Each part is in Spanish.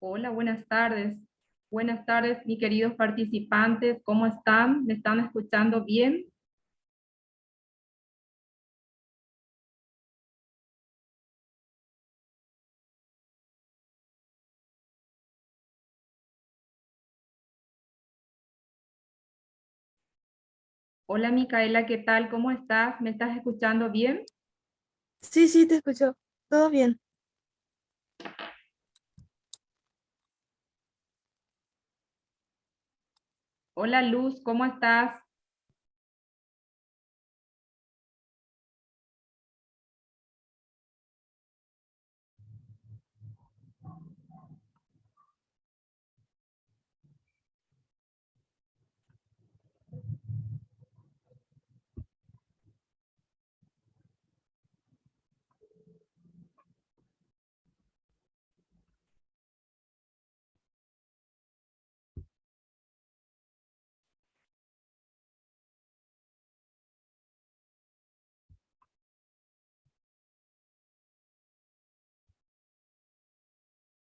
Hola, buenas tardes. Buenas tardes, mis queridos participantes. ¿Cómo están? ¿Me están escuchando bien? Hola, Micaela, ¿qué tal? ¿Cómo estás? ¿Me estás escuchando bien? Sí, sí, te escucho. Todo bien. Hola, Luz, ¿cómo estás?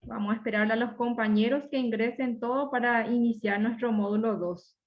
Vamos a esperar a los compañeros que ingresen todo para iniciar nuestro módulo 2.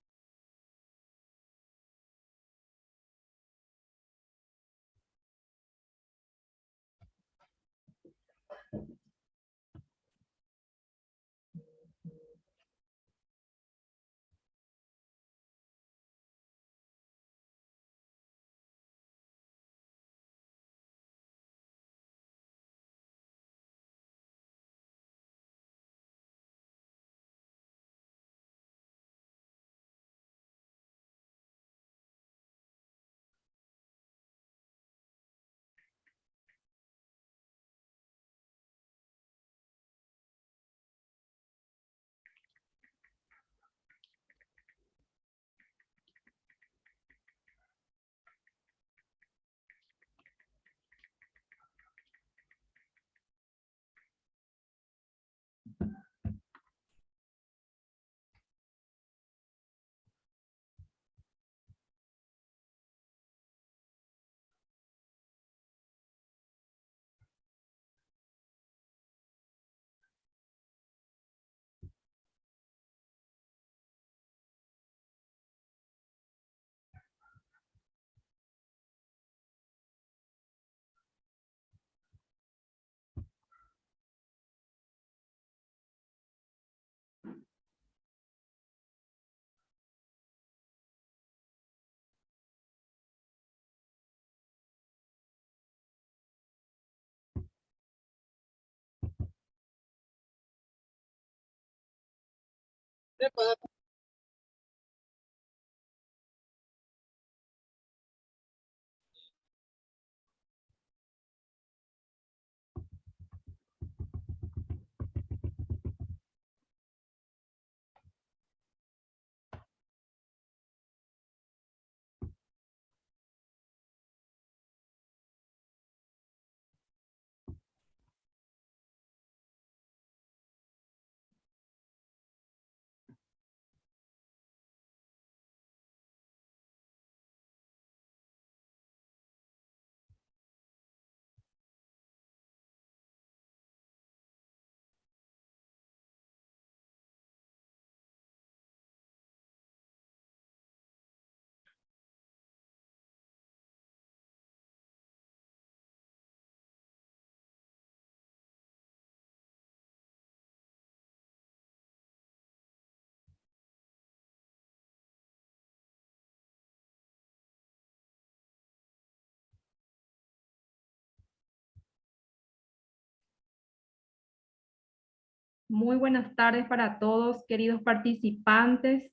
Muy buenas tardes para todos, queridos participantes.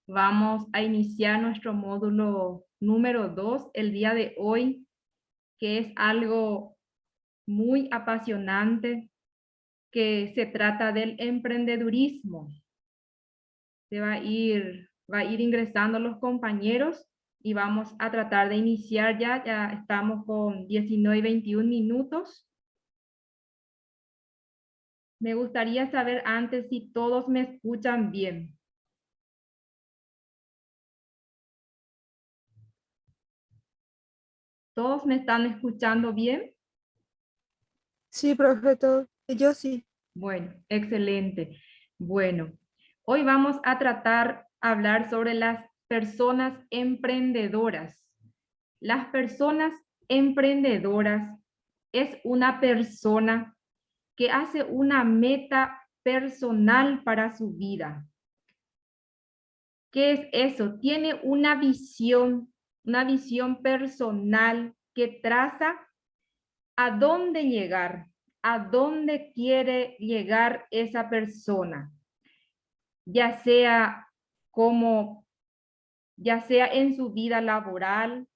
Vamos a iniciar nuestro módulo número 2 el día de hoy, que es algo muy apasionante, que se trata del emprendedurismo. Va a ir ingresando los compañeros y vamos a tratar de iniciar ya. Ya estamos con 19 y 21 minutos. Me gustaría saber antes si todos me escuchan bien. ¿Todos me están escuchando bien? Sí, profe, todo. Yo sí. Bueno, excelente. Bueno, hoy vamos a hablar sobre las personas emprendedoras. Las personas emprendedoras es una persona que hace una meta personal para su vida. ¿Qué es eso? Tiene una visión personal que traza a dónde llegar, a dónde quiere llegar esa persona, ya sea como, ya sea en su vida laboral,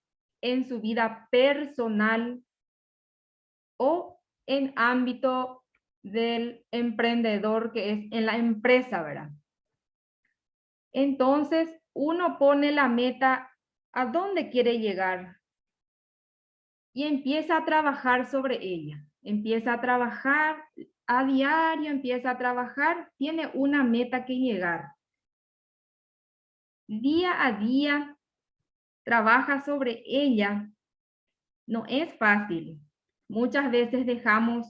en su vida personal o en ámbito del emprendedor que es en la empresa, ¿verdad? Entonces, uno pone la meta a dónde quiere llegar y empieza a trabajar sobre ella. Empieza a trabajar a diario, empieza a trabajar, tiene una meta que llegar. Día a día trabaja sobre ella. No es fácil. Muchas veces dejamos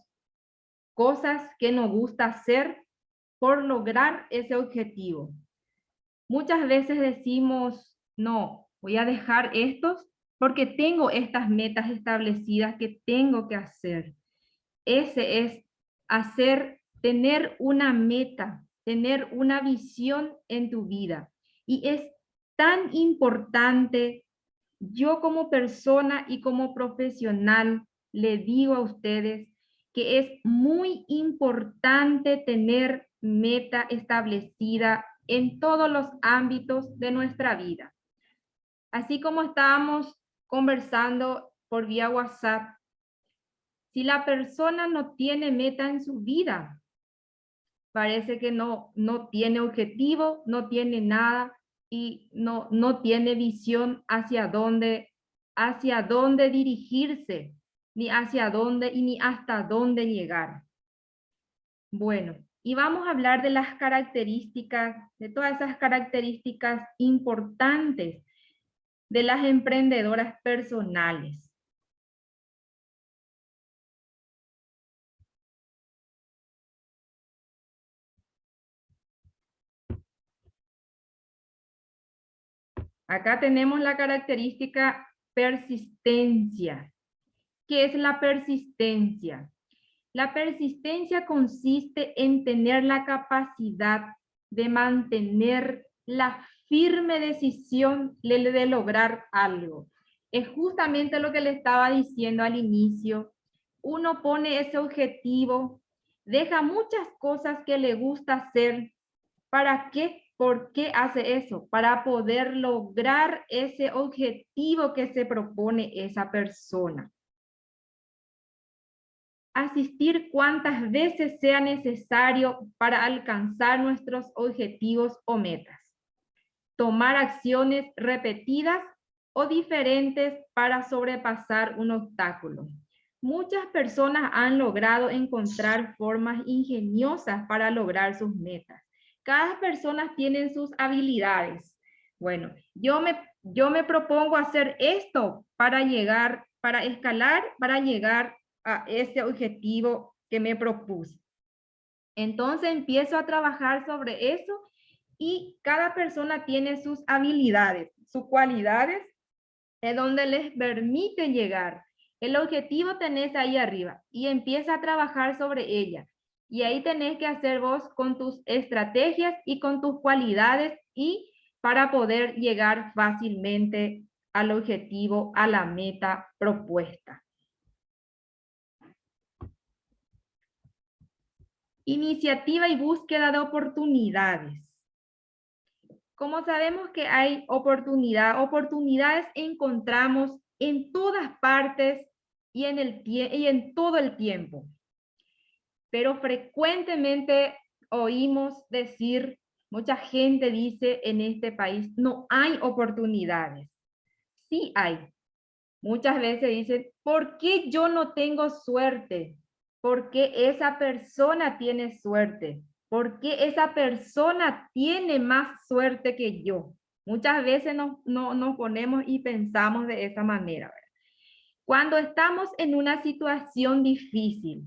cosas que nos gusta hacer por lograr ese objetivo. Muchas veces decimos, no, voy a dejar estos porque tengo estas metas establecidas que tengo que hacer. Ese es tener una meta, tener una visión en tu vida. Y es tan importante, yo como persona y como profesional, le digo a ustedes que es muy importante tener meta establecida en todos los ámbitos de nuestra vida. Así como estábamos conversando por vía WhatsApp, si la persona no tiene meta en su vida, parece que no tiene objetivo, no tiene nada y no tiene visión hacia dónde dirigirse, ni hacia dónde y ni hasta dónde llegar. Bueno, y vamos a hablar de las características, de todas esas características importantes de las emprendedoras personales. Acá tenemos la característica persistencia. ¿Qué es la persistencia? La persistencia consiste en tener la capacidad de mantener la firme decisión de lograr algo. Es justamente lo que le estaba diciendo al inicio. Uno pone ese objetivo, deja muchas cosas que le gusta hacer. ¿Para qué? ¿Por qué hace eso? Para poder lograr ese objetivo que se propone esa persona. Asistir cuantas veces sea necesario para alcanzar nuestros objetivos o metas. Tomar acciones repetidas o diferentes para sobrepasar un obstáculo. Muchas personas han logrado encontrar formas ingeniosas para lograr sus metas. Cada persona tiene sus habilidades. Bueno, yo me propongo hacer esto para llegar, para escalar, para llegar a ese objetivo que me propuse. Entonces empiezo a trabajar sobre eso y cada persona tiene sus habilidades, sus cualidades, es donde les permite llegar. El objetivo tenés ahí arriba y empieza a trabajar sobre ella. Y ahí tenés que hacer vos con tus estrategias y con tus cualidades y para poder llegar fácilmente al objetivo, a la meta propuesta. Iniciativa y búsqueda de oportunidades. Como sabemos que hay oportunidades encontramos en todas partes y en todo el tiempo. Pero frecuentemente oímos decir, mucha gente dice en este país, no hay oportunidades. Sí hay. Muchas veces dicen, ¿por qué yo no tengo suerte? ¿Por qué esa persona tiene suerte? ¿Por qué esa persona tiene más suerte que yo? Muchas veces nos ponemos y pensamos de esa manera, ¿verdad? Cuando estamos en una situación difícil,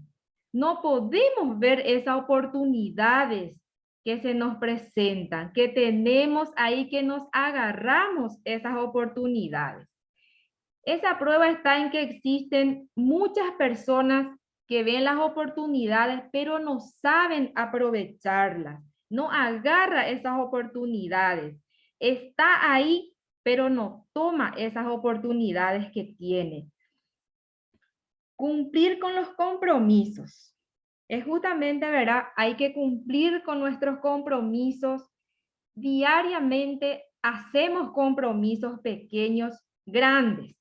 no podemos ver esas oportunidades que se nos presentan, que tenemos ahí, que nos agarramos esas oportunidades. Esa prueba está en que existen muchas personas que ven las oportunidades, pero no saben aprovecharlas, no agarra esas oportunidades. Está ahí, pero no toma esas oportunidades que tiene. Cumplir con los compromisos. Es justamente, ¿verdad? Hay que cumplir con nuestros compromisos. Diariamente hacemos compromisos pequeños, grandes,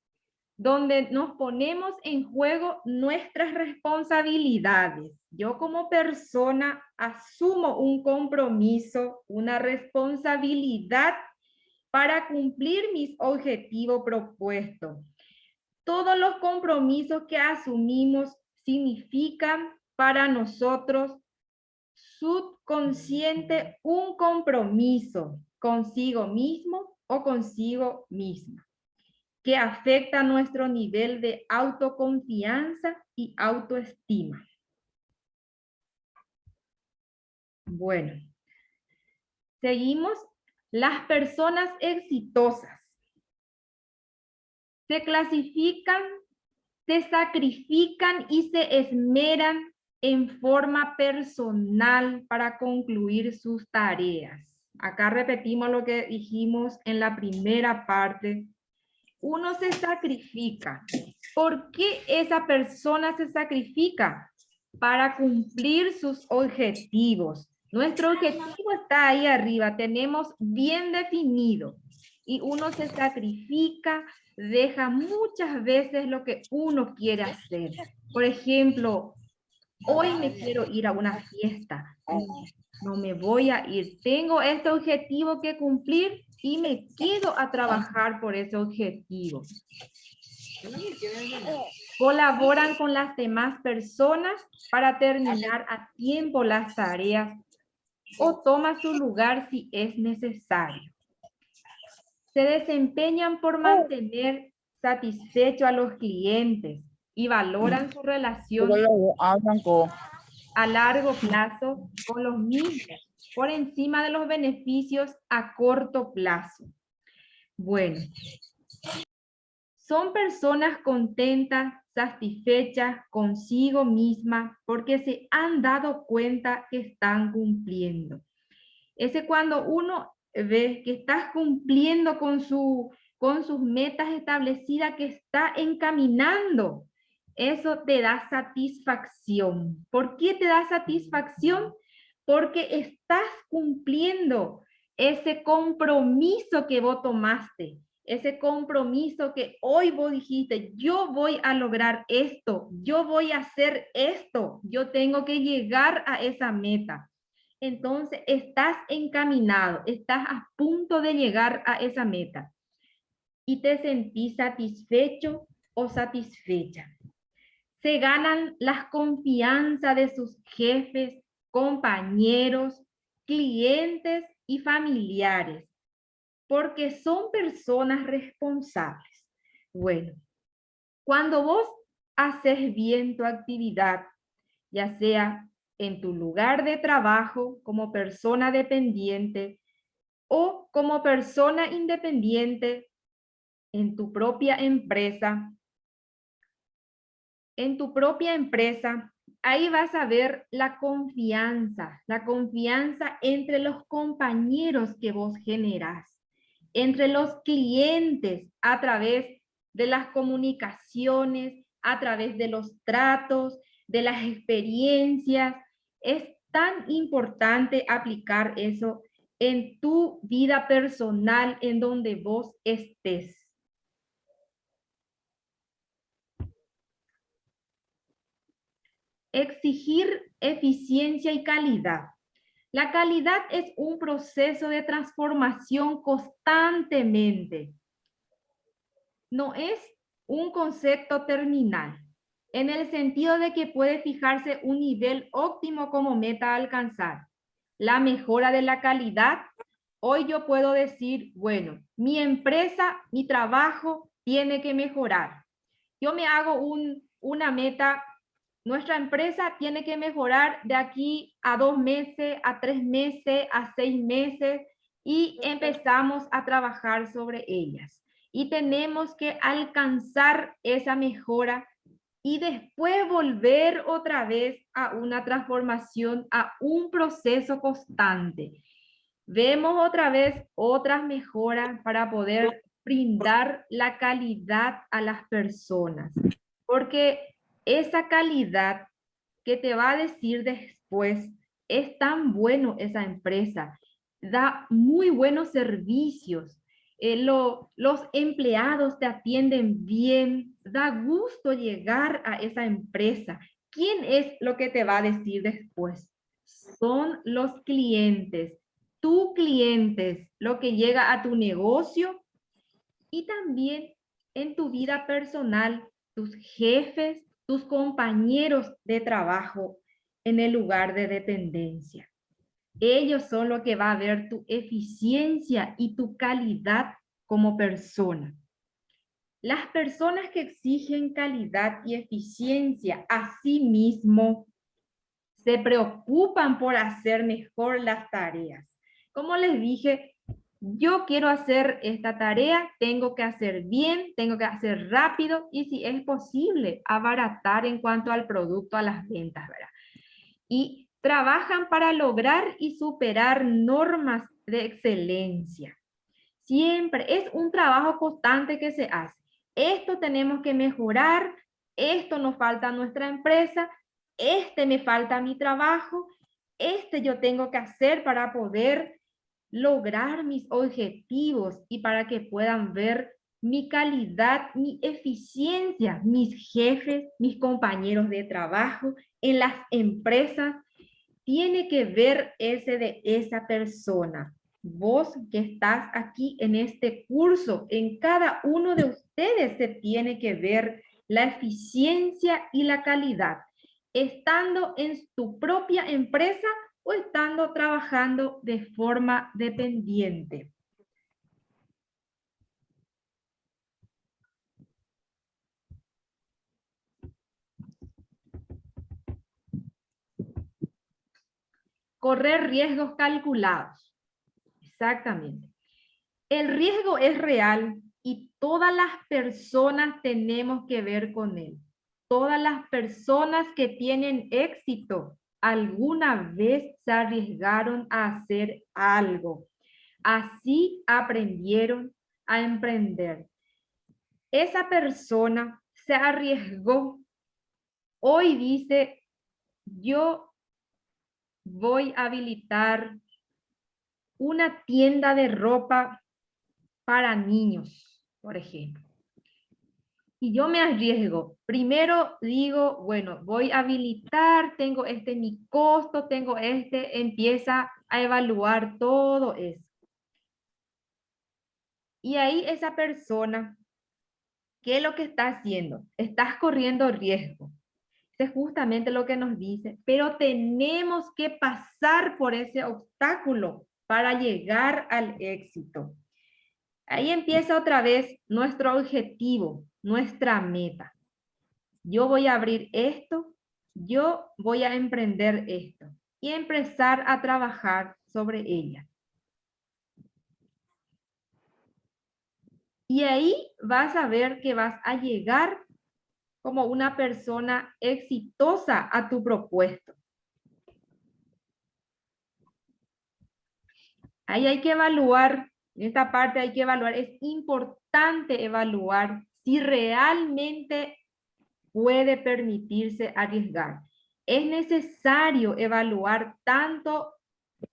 donde nos ponemos en juego nuestras responsabilidades. Yo como persona asumo un compromiso, una responsabilidad para cumplir mis objetivos propuestos. Todos los compromisos que asumimos significan para nosotros subconsciente un compromiso consigo mismo o consigo misma, que afecta nuestro nivel de autoconfianza y autoestima. Bueno, seguimos. Las personas exitosas se clasifican, se sacrifican y se esmeran en forma personal para concluir sus tareas. Acá repetimos lo que dijimos en la primera parte. Uno se sacrifica. ¿Por qué esa persona se sacrifica? Para cumplir sus objetivos. Nuestro objetivo está ahí arriba, tenemos bien definido. Y uno se sacrifica, deja muchas veces lo que uno quiere hacer. Por ejemplo, hoy me quiero ir a una fiesta. No me voy a ir. Tengo este objetivo que cumplir y me quedo a trabajar por ese objetivo. Colaboran con las demás personas para terminar a tiempo las tareas o toma su lugar si es necesario. Se desempeñan por mantener satisfecho a los clientes y valoran su relación a largo plazo con los mismos, por encima de los beneficios a corto plazo. Bueno, son personas contentas, satisfechas consigo mismas porque se han dado cuenta que están cumpliendo. Ese cuando uno ve que estás cumpliendo con sus metas establecidas, que está encaminando, eso te da satisfacción. ¿Por qué te da satisfacción? Porque estás cumpliendo ese compromiso que vos tomaste, ese compromiso que hoy vos dijiste, yo voy a lograr esto, yo voy a hacer esto, yo tengo que llegar a esa meta. Entonces estás encaminado, estás a punto de llegar a esa meta y te sentís satisfecho o satisfecha. Se ganan las confianzas de sus jefes, compañeros, clientes y familiares, porque son personas responsables. Bueno, cuando vos haces bien tu actividad, ya sea en tu lugar de trabajo como persona dependiente o como persona independiente en tu propia empresa, ahí vas a ver la confianza entre los compañeros que vos generás, entre los clientes a través de las comunicaciones, a través de los tratos, de las experiencias. Es tan importante aplicar eso en tu vida personal, en donde vos estés. Exigir eficiencia y calidad. La calidad es un proceso de transformación constantemente. No es un concepto terminal, en el sentido de que puede fijarse un nivel óptimo como meta a alcanzar. La mejora de la calidad, hoy yo puedo decir, bueno, mi empresa, mi trabajo tiene que mejorar. Yo me hago una meta Nuestra empresa tiene que mejorar de aquí a 2 meses, a 3 meses, a 6 meses y empezamos a trabajar sobre ellas. Y tenemos que alcanzar esa mejora y después volver otra vez a una transformación, a un proceso constante. Vemos otra vez otras mejoras para poder brindar la calidad a las personas, porque esa calidad que te va a decir después, es tan bueno esa empresa, da muy buenos servicios, los empleados te atienden bien, da gusto llegar a esa empresa. ¿Quién es lo que te va a decir después? Son los clientes, tus clientes, lo que llega a tu negocio y también en tu vida personal, tus jefes, tus compañeros de trabajo en el lugar de dependencia. Ellos son los que va a ver tu eficiencia y tu calidad como persona. Las personas que exigen calidad y eficiencia a sí mismo se preocupan por hacer mejor las tareas. Como les dije, yo quiero hacer esta tarea, tengo que hacer bien, tengo que hacer rápido y si es posible, abaratar en cuanto al producto, a las ventas, ¿verdad? Y trabajan para lograr y superar normas de excelencia. Siempre es un trabajo constante que se hace. Esto tenemos que mejorar, esto nos falta a nuestra empresa, este me falta a mi trabajo, este yo tengo que hacer para poder lograr mis objetivos y para que puedan ver mi calidad, mi eficiencia, mis jefes, mis compañeros de trabajo en las empresas. Tiene que ver ese de esa persona. Vos que estás aquí en este curso, en cada uno de ustedes se tiene que ver la eficiencia y la calidad, estando en tu propia empresa o estando trabajando de forma dependiente. Correr riesgos calculados. Exactamente. El riesgo es real y todas las personas tenemos que ver con él. Todas las personas que tienen éxito alguna vez se arriesgaron a hacer algo. Así aprendieron a emprender. Esa persona se arriesgó. Hoy dice, yo voy a habilitar una tienda de ropa para niños, por ejemplo. Y yo me arriesgo. Primero digo, bueno, voy a habilitar, tengo mi costo, tengo empieza a evaluar todo eso. Y ahí esa persona, ¿qué es lo que está haciendo? Estás corriendo riesgo. Es justamente lo que nos dice, pero tenemos que pasar por ese obstáculo para llegar al éxito. Ahí empieza otra vez nuestro objetivo, nuestra meta. Yo voy a abrir esto, yo voy a emprender esto y empezar a trabajar sobre ella. Y ahí vas a ver que vas a llegar como una persona exitosa a tu propuesto. Ahí hay que evaluar, en esta parte hay que evaluar, es importante evaluar si realmente puede permitirse arriesgar. Es necesario evaluar tanto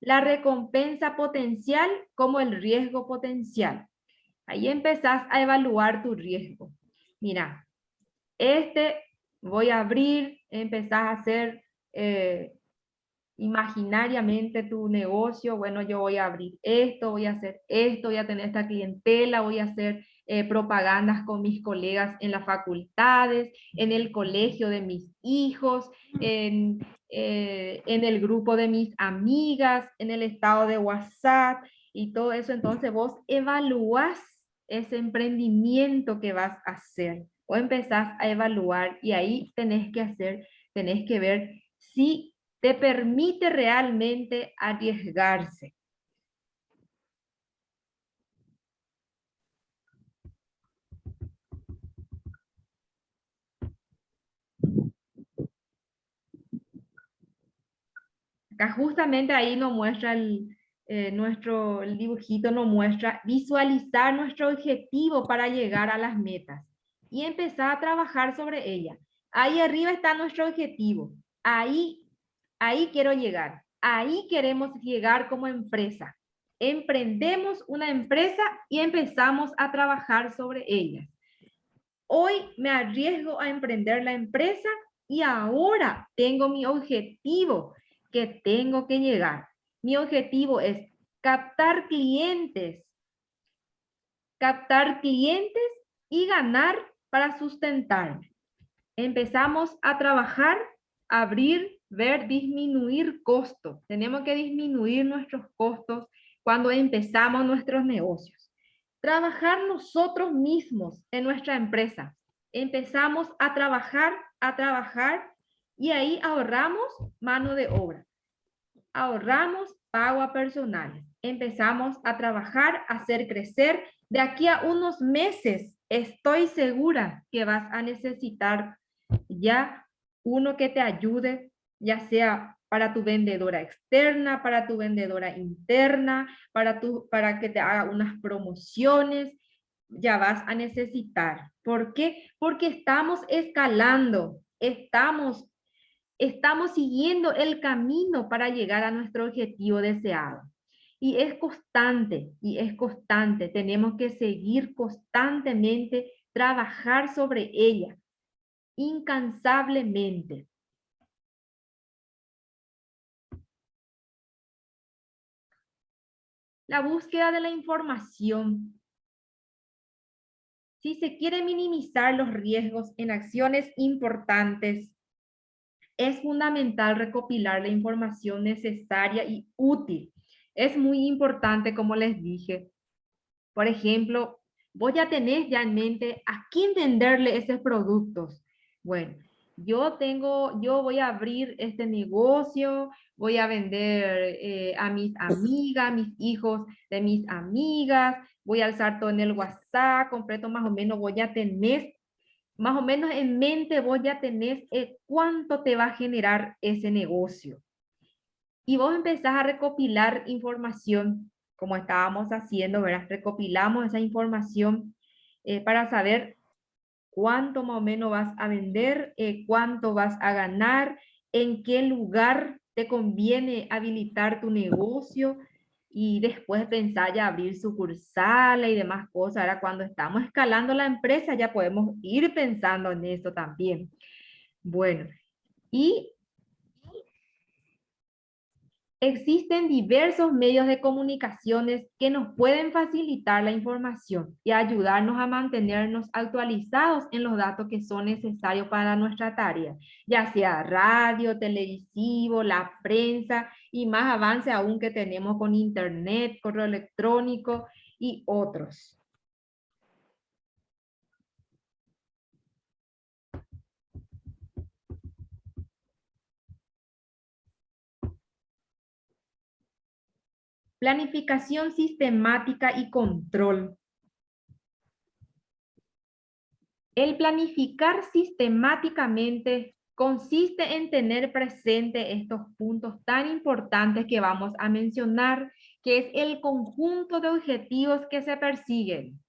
la recompensa potencial como el riesgo potencial. Ahí empezás a evaluar tu riesgo. Mira, voy a abrir, empezás a hacer imaginariamente tu negocio, bueno, yo voy a abrir esto, voy a hacer esto, voy a tener esta clientela, voy a hacer propagandas con mis colegas en las facultades, en el colegio de mis hijos, en el grupo de mis amigas, en el estado de WhatsApp y todo eso. Entonces vos evalúas ese emprendimiento que vas a hacer o empezás a evaluar y ahí tenés que hacer Tenés que ver si te permite realmente arriesgarse. Acá justamente ahí nos muestra el dibujito nos muestra visualizar nuestro objetivo para llegar a las metas y empezar a trabajar sobre ella. Ahí arriba está nuestro objetivo. Ahí quiero llegar. Ahí queremos llegar como empresa. Emprendemos una empresa y empezamos a trabajar sobre ella. Hoy me arriesgo a emprender la empresa y ahora tengo mi objetivo que tengo que llegar. Mi objetivo es captar clientes y ganar para sustentarme. Empezamos a trabajar, abrir, ver, disminuir costos. Tenemos que disminuir nuestros costos cuando empezamos nuestros negocios. Trabajar nosotros mismos en nuestra empresa. Empezamos a trabajar y ahí ahorramos mano de obra. Ahorramos pago a personal. Empezamos a trabajar, a hacer crecer. De aquí a unos meses estoy segura que vas a necesitar ya uno que te ayude, ya sea para tu vendedora externa, para tu vendedora interna, para que te haga unas promociones, ya vas a necesitar. ¿Por qué? Porque estamos escalando, estamos siguiendo el camino para llegar a nuestro objetivo deseado. Y es constante. Tenemos que seguir constantemente, trabajar sobre ella, incansablemente. La búsqueda de la información. Si se quiere minimizar los riesgos en acciones importantes, es fundamental recopilar la información necesaria y útil. Es muy importante, como les dije. Por ejemplo, vos ya tenés ya en mente a quién venderle esos productos. Bueno, yo voy a abrir este negocio, voy a vender a mis amigas, a mis hijos de mis amigas, voy a alzar todo en el WhatsApp, completo más o menos, voy a tener más o menos en mente, vos ya tenés cuánto te va a generar ese negocio. Y vos empezás a recopilar información, como estábamos haciendo, ¿verdad? Recopilamos esa información para saber cuánto más o menos vas a vender, cuánto vas a ganar, en qué lugar te conviene habilitar tu negocio y después pensar ya abrir sucursales y demás cosas. Ahora, cuando estamos escalando la empresa, ya podemos ir pensando en eso también. Bueno, y existen diversos medios de comunicaciones que nos pueden facilitar la información y ayudarnos a mantenernos actualizados en los datos que son necesarios para nuestra tarea, ya sea radio, televisivo, la prensa y más avance aún que tenemos con internet, correo electrónico y otros. Planificación sistemática y control. El planificar sistemáticamente consiste en tener presente estos puntos tan importantes que vamos a mencionar, que es el conjunto de objetivos que se persiguen.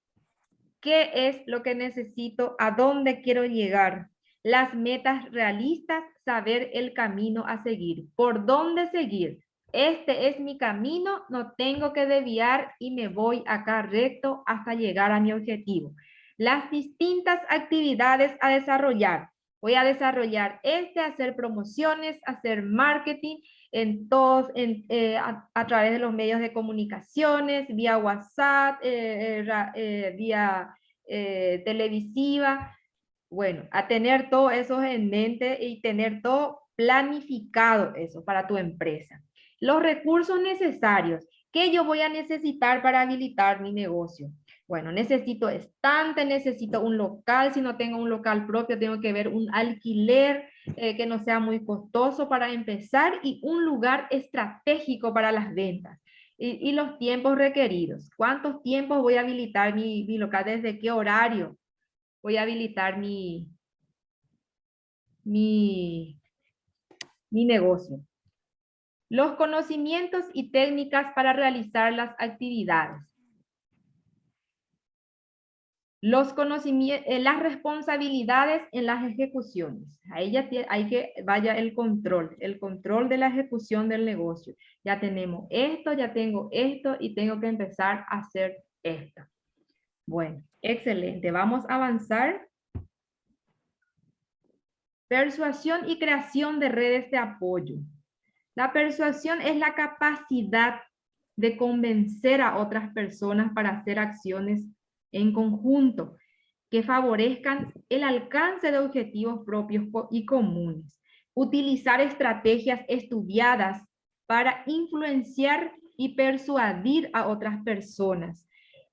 ¿Qué es lo que necesito? ¿A dónde quiero llegar? Las metas realistas, saber el camino a seguir. ¿Por dónde seguir? Este es mi camino, no tengo que desviar y me voy acá recto hasta llegar a mi objetivo. Las distintas actividades a desarrollar. Voy a desarrollar hacer promociones, hacer marketing en todos, a través de los medios de comunicaciones, vía WhatsApp, vía televisiva. Bueno, a tener todo eso en mente y tener todo planificado eso para tu empresa. Los recursos necesarios que yo voy a necesitar para habilitar mi negocio. Bueno, necesito estante, necesito un local. Si no tengo un local propio, tengo que ver un alquiler. que no sea muy costoso para empezar y un lugar estratégico para las ventas. Y los tiempos requeridos. ¿Cuántos tiempos voy a habilitar mi local? ¿Desde qué horario voy a habilitar mi, mi negocio? Los conocimientos y técnicas para realizar las actividades. Los conocimientos, las responsabilidades en las ejecuciones. Ahí ya hay que vaya el control de la ejecución del negocio. Ya tenemos esto, ya tengo esto y tengo que empezar a hacer esto. Bueno, excelente. Vamos a avanzar. Persuasión y creación de redes de apoyo. La persuasión es la capacidad de convencer a otras personas para hacer acciones en conjunto que favorezcan el alcance de objetivos propios y comunes. Utilizar estrategias estudiadas para influenciar y persuadir a otras personas.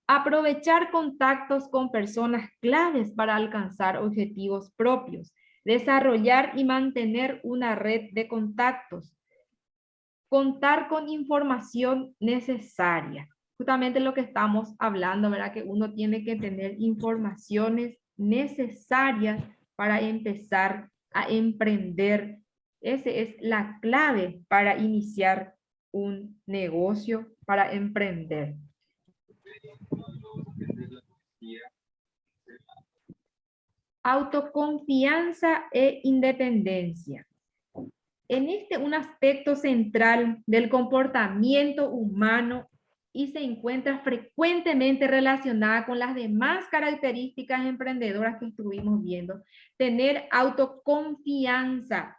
Aprovechar contactos con personas claves para alcanzar objetivos propios. Desarrollar y mantener una red de contactos. Contar con información necesaria. Justamente lo que estamos hablando, ¿verdad? Que uno tiene que tener informaciones necesarias para empezar a emprender. Esa es la clave para iniciar un negocio, para emprender. Autoconfianza e independencia. En un aspecto central del comportamiento humano y se encuentra frecuentemente relacionada con las demás características emprendedoras que estuvimos viendo. Tener autoconfianza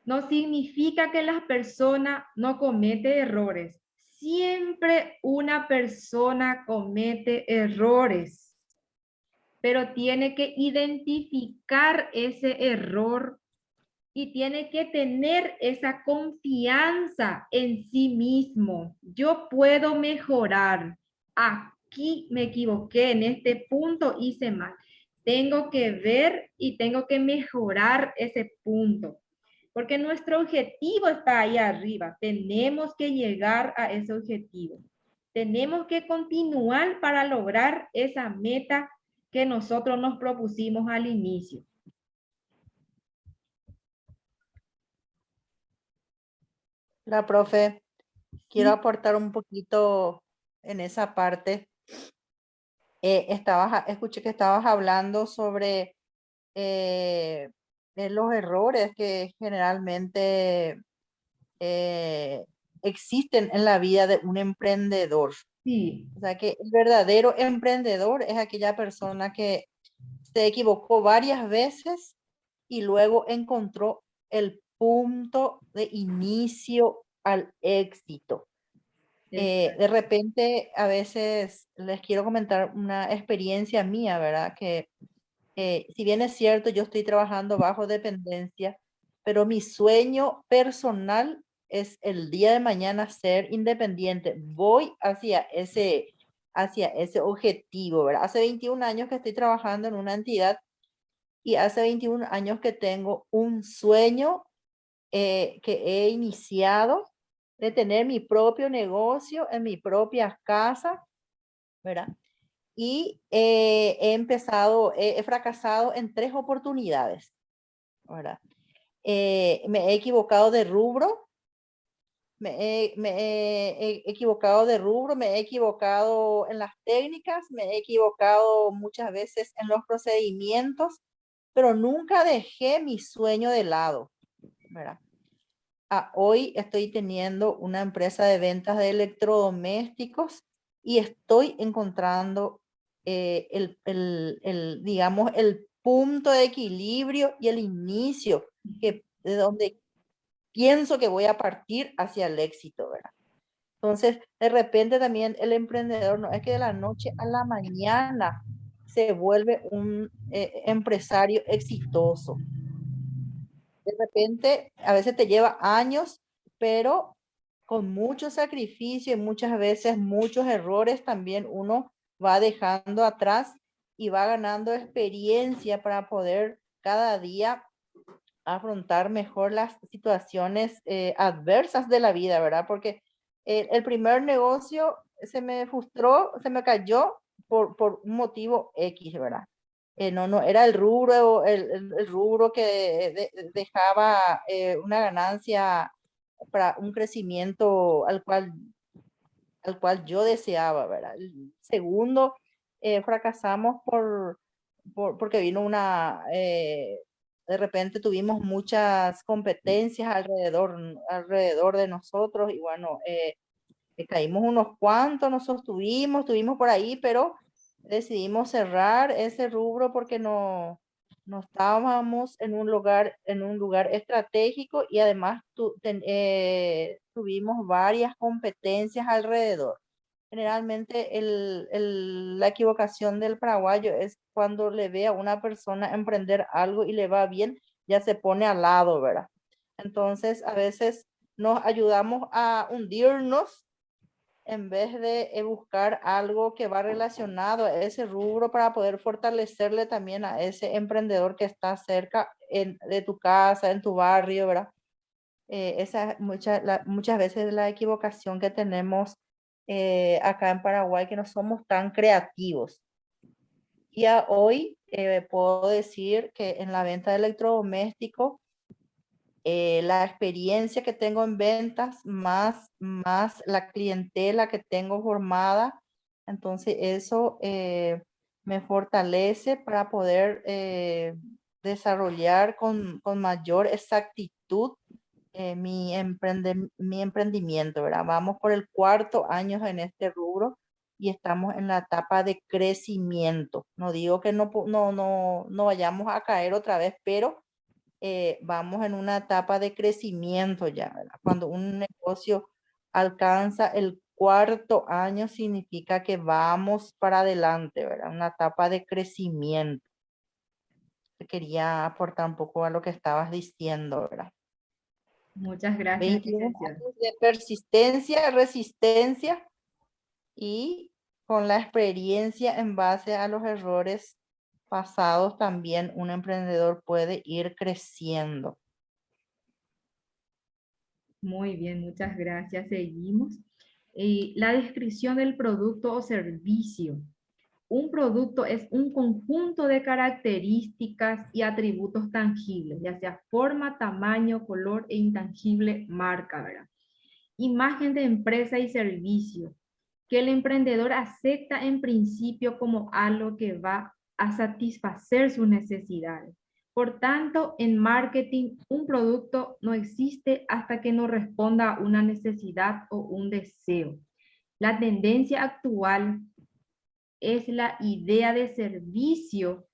no significa que la persona no comete errores. Siempre una persona comete errores, pero tiene que identificar ese error y tiene que tener esa confianza en sí mismo. Yo puedo mejorar. Aquí me equivoqué, en este punto hice mal. Tengo que ver y tengo que mejorar ese punto. Porque nuestro objetivo está ahí arriba. Tenemos que llegar a ese objetivo. Tenemos que continuar para lograr esa meta que nosotros nos propusimos al inicio. La profe, quiero aportar un poquito en esa parte. Escuché que estabas hablando sobre los errores que generalmente eh, existen en la vida de un emprendedor. Sí. O sea que el verdadero emprendedor es aquella persona que se equivocó varias veces y luego encontró el punto de inicio al éxito. De repente, a veces les quiero comentar una experiencia mía, ¿verdad? Que si bien es cierto, yo estoy trabajando bajo dependencia, pero mi sueño personal es el día de mañana ser independiente. Voy hacia ese objetivo, ¿verdad? Hace 21 años que estoy trabajando en una entidad y hace 21 años que tengo un sueño que he iniciado de tener mi propio negocio en mi propia casa, ¿verdad? Y he fracasado en 3 oportunidades, ¿verdad? Me he equivocado de rubro, he equivocado de rubro, me he equivocado en las técnicas, me he equivocado muchas veces en los procedimientos, pero nunca dejé mi sueño de lado, ¿verdad? Hoy estoy teniendo una empresa de ventas de electrodomésticos y estoy encontrando digamos, el punto de equilibrio y el inicio de donde pienso que voy a partir hacia el éxito, ¿verdad? Entonces, de repente también el emprendedor no es que de la noche a la mañana se vuelve un empresario exitoso. De repente, a veces te lleva años, pero con mucho sacrificio y muchas veces muchos errores también uno va dejando atrás y va ganando experiencia para poder cada día afrontar mejor las situaciones adversas de la vida, ¿verdad? Porque el primer negocio se me frustró, se me cayó por un motivo X, ¿verdad? No era el rubro, el rubro que dejaba una ganancia para un crecimiento al cual yo deseaba, ¿verdad? El segundo, fracasamos porque vino de repente tuvimos muchas competencias alrededor de nosotros y bueno, caímos unos cuantos, nos sostuvimos, estuvimos por ahí, pero decidimos cerrar ese rubro porque no estábamos en un lugar estratégico y además tuvimos varias competencias alrededor. Generalmente la equivocación del paraguayo es cuando le ve a una persona emprender algo y le va bien, ya se pone al lado, ¿verdad? Entonces, a veces nos ayudamos a hundirnos en vez de buscar algo que va relacionado a ese rubro para poder fortalecerle también a ese emprendedor que está cerca de tu casa, en tu barrio, ¿verdad? Esa es muchas veces la equivocación que tenemos acá en Paraguay, que no somos tan creativos. Y hoy puedo decir que en la venta de electrodomésticos, la experiencia que tengo en ventas, más la clientela que tengo formada, entonces eso me fortalece para poder desarrollar con mayor exactitud mi emprendimiento, ¿verdad? Vamos por el cuarto año en este rubro y estamos en la etapa de crecimiento. No digo que no vayamos a caer otra vez, pero vamos en una etapa de crecimiento ya, ¿verdad? Cuando un negocio alcanza el cuarto año significa que vamos para adelante, ¿verdad? Una etapa de crecimiento. Quería aportar un poco a lo que estabas diciendo, ¿verdad? Muchas gracias, 21 licenciado. años de persistencia, resistencia y con la experiencia en base a los errores pasados también un emprendedor puede ir creciendo. Muy bien, muchas gracias. Seguimos. La descripción del producto o servicio. Un producto es un conjunto de características y atributos tangibles, ya sea forma, tamaño, color e intangible marca, ¿verdad? Imagen de empresa y servicio, que el emprendedor acepta en principio como algo que va a satisfacer sus necesidades. Por tanto, en marketing, un producto no existe hasta que no responda a una necesidad o un deseo. La tendencia actual es la idea de servicio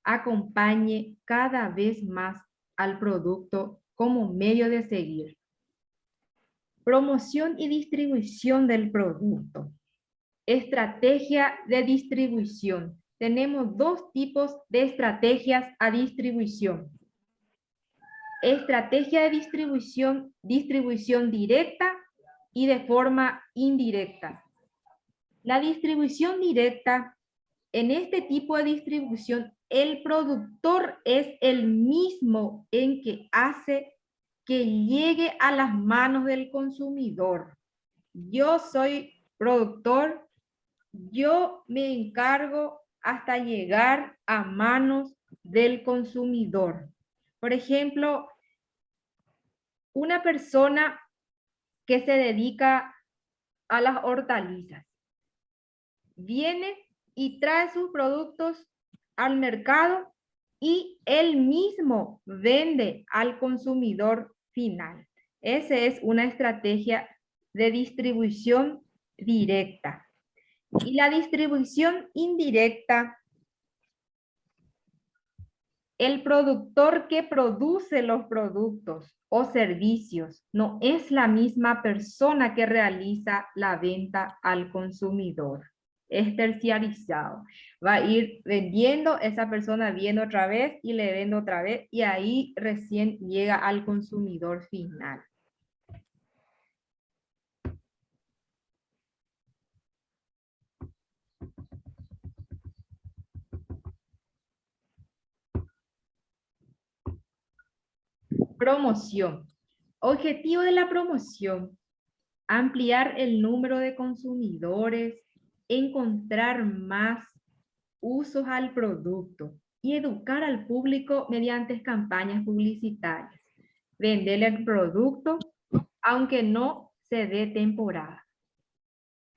acompañe cada vez más al producto como medio de seguir. Promoción y distribución del producto. Estrategia de distribución. Tenemos dos tipos de estrategias a distribución. Estrategia de distribución, distribución directa y de forma indirecta. La distribución directa, en este tipo de distribución, el productor es el mismo en que hace que llegue a las manos del consumidor. Yo soy productor, yo me encargo hasta llegar a manos del consumidor. Por ejemplo, una persona que se dedica a las hortalizas viene y trae sus productos al mercado y él mismo vende al consumidor final. Esa es una estrategia de distribución directa. Y la distribución indirecta, el productor que produce los productos o servicios no es la misma persona que realiza la venta al consumidor. Es terciarizado. Va a ir vendiendo, esa persona viene otra vez y le vende otra vez y ahí recién llega al consumidor final. Promoción. Objetivo de la promoción: ampliar el número de consumidores, encontrar más usos al producto y educar al público mediante campañas publicitarias. Venderle el producto aunque no se dé temporada.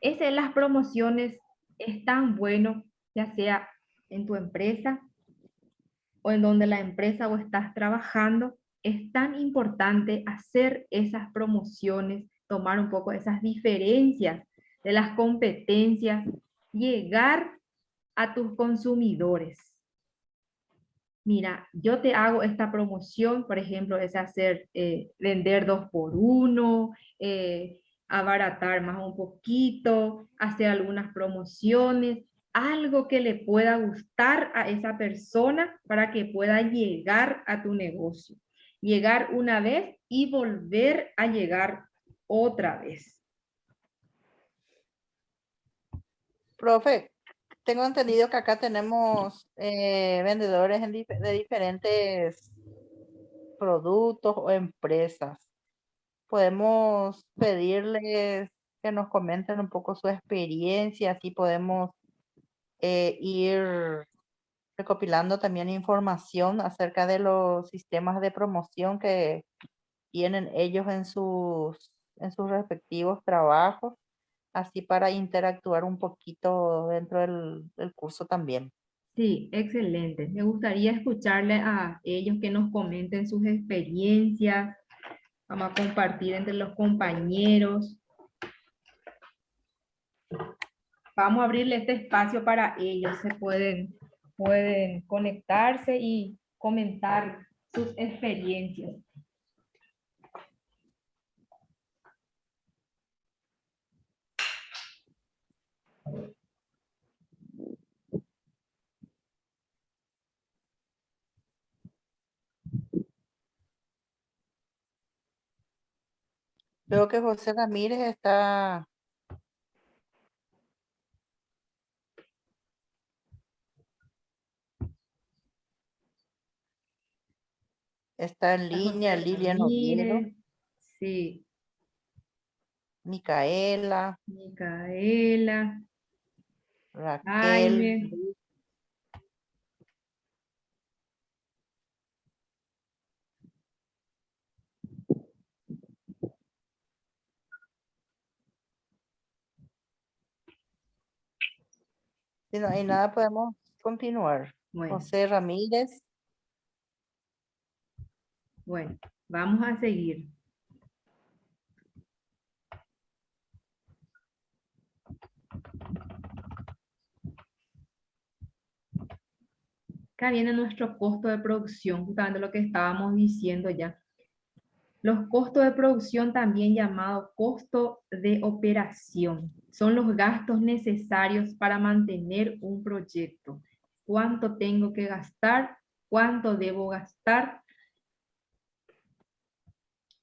Esas las promociones es tan bueno, ya sea en tu empresa o en donde la empresa o estás trabajando, es tan importante hacer esas promociones, tomar un poco esas diferencias de las competencias, llegar a tus consumidores. Mira, yo te hago esta promoción, por ejemplo, es hacer, vender 2 por 1, abaratar más un poquito, hacer algunas promociones, algo que le pueda gustar a esa persona para que pueda llegar a tu negocio. Llegar una vez y volver a llegar otra vez. Profe, tengo entendido que acá tenemos vendedores de diferentes productos o empresas. Podemos pedirles que nos comenten un poco su experiencia, así podemos ir recopilando también información acerca de los sistemas de promoción que tienen ellos en sus respectivos trabajos, así para interactuar un poquito dentro del curso también. Sí, excelente. Me gustaría escucharle a ellos que nos comenten sus experiencias. Vamos a compartir entre los compañeros. Vamos a abrirle este espacio para ellos. Pueden conectarse y comentar sus experiencias. Veo que José Ramírez está en línea, José Lilian Oviedo, Ramírez, sí, Micaela, Micaela, Raquel. Jaime. Si no hay nada, podemos continuar. Bueno, José Ramírez. bueno, vamos a seguir. Acá viene nuestro costo de producción, justamente lo que estábamos diciendo ya. Los costos de producción, también llamado costo de operación, son los gastos necesarios para mantener un proyecto. ¿Cuánto tengo que gastar? ¿Cuánto debo gastar?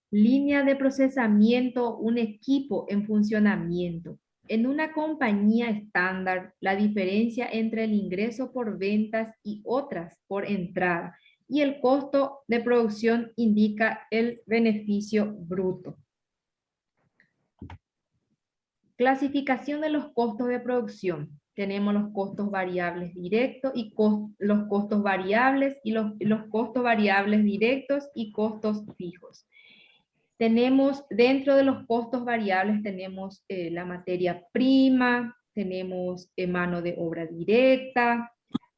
Línea de procesamiento, un equipo en funcionamiento. En una compañía estándar, la diferencia entre el ingreso por ventas y otras por entrada y el costo de producción indica el beneficio bruto. Clasificación de los costos de producción. Tenemos los costos variables directos y los costos variables y los costos variables directos y costos fijos. Tenemos, dentro de los costos variables, tenemos la materia prima, tenemos mano de obra directa,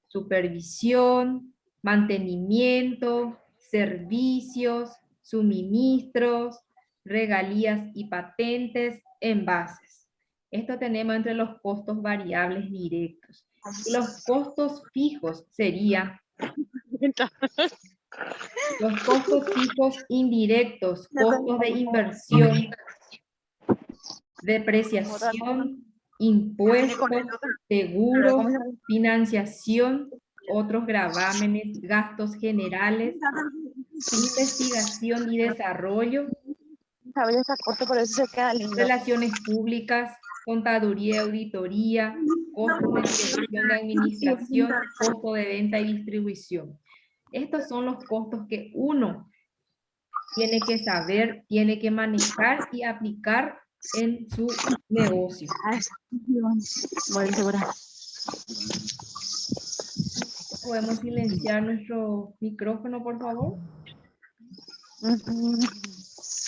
supervisión, mantenimiento, servicios, suministros, regalías y patentes, envases. Esto tenemos entre los costos variables directos. Y los costos fijos serían los costos fijos indirectos, costos de inversión, depreciación, impuestos, seguros, financiación, otros gravámenes, gastos generales, investigación y desarrollo, Por eso se queda lindo. relaciones públicas, contaduría y auditoría, costos de dirección de administración, costo de venta y distribución. Estos son los costos que uno tiene que saber, tiene que manejar y aplicar en su negocio. Bueno, segura. ¿Podemos silenciar nuestro micrófono, por favor?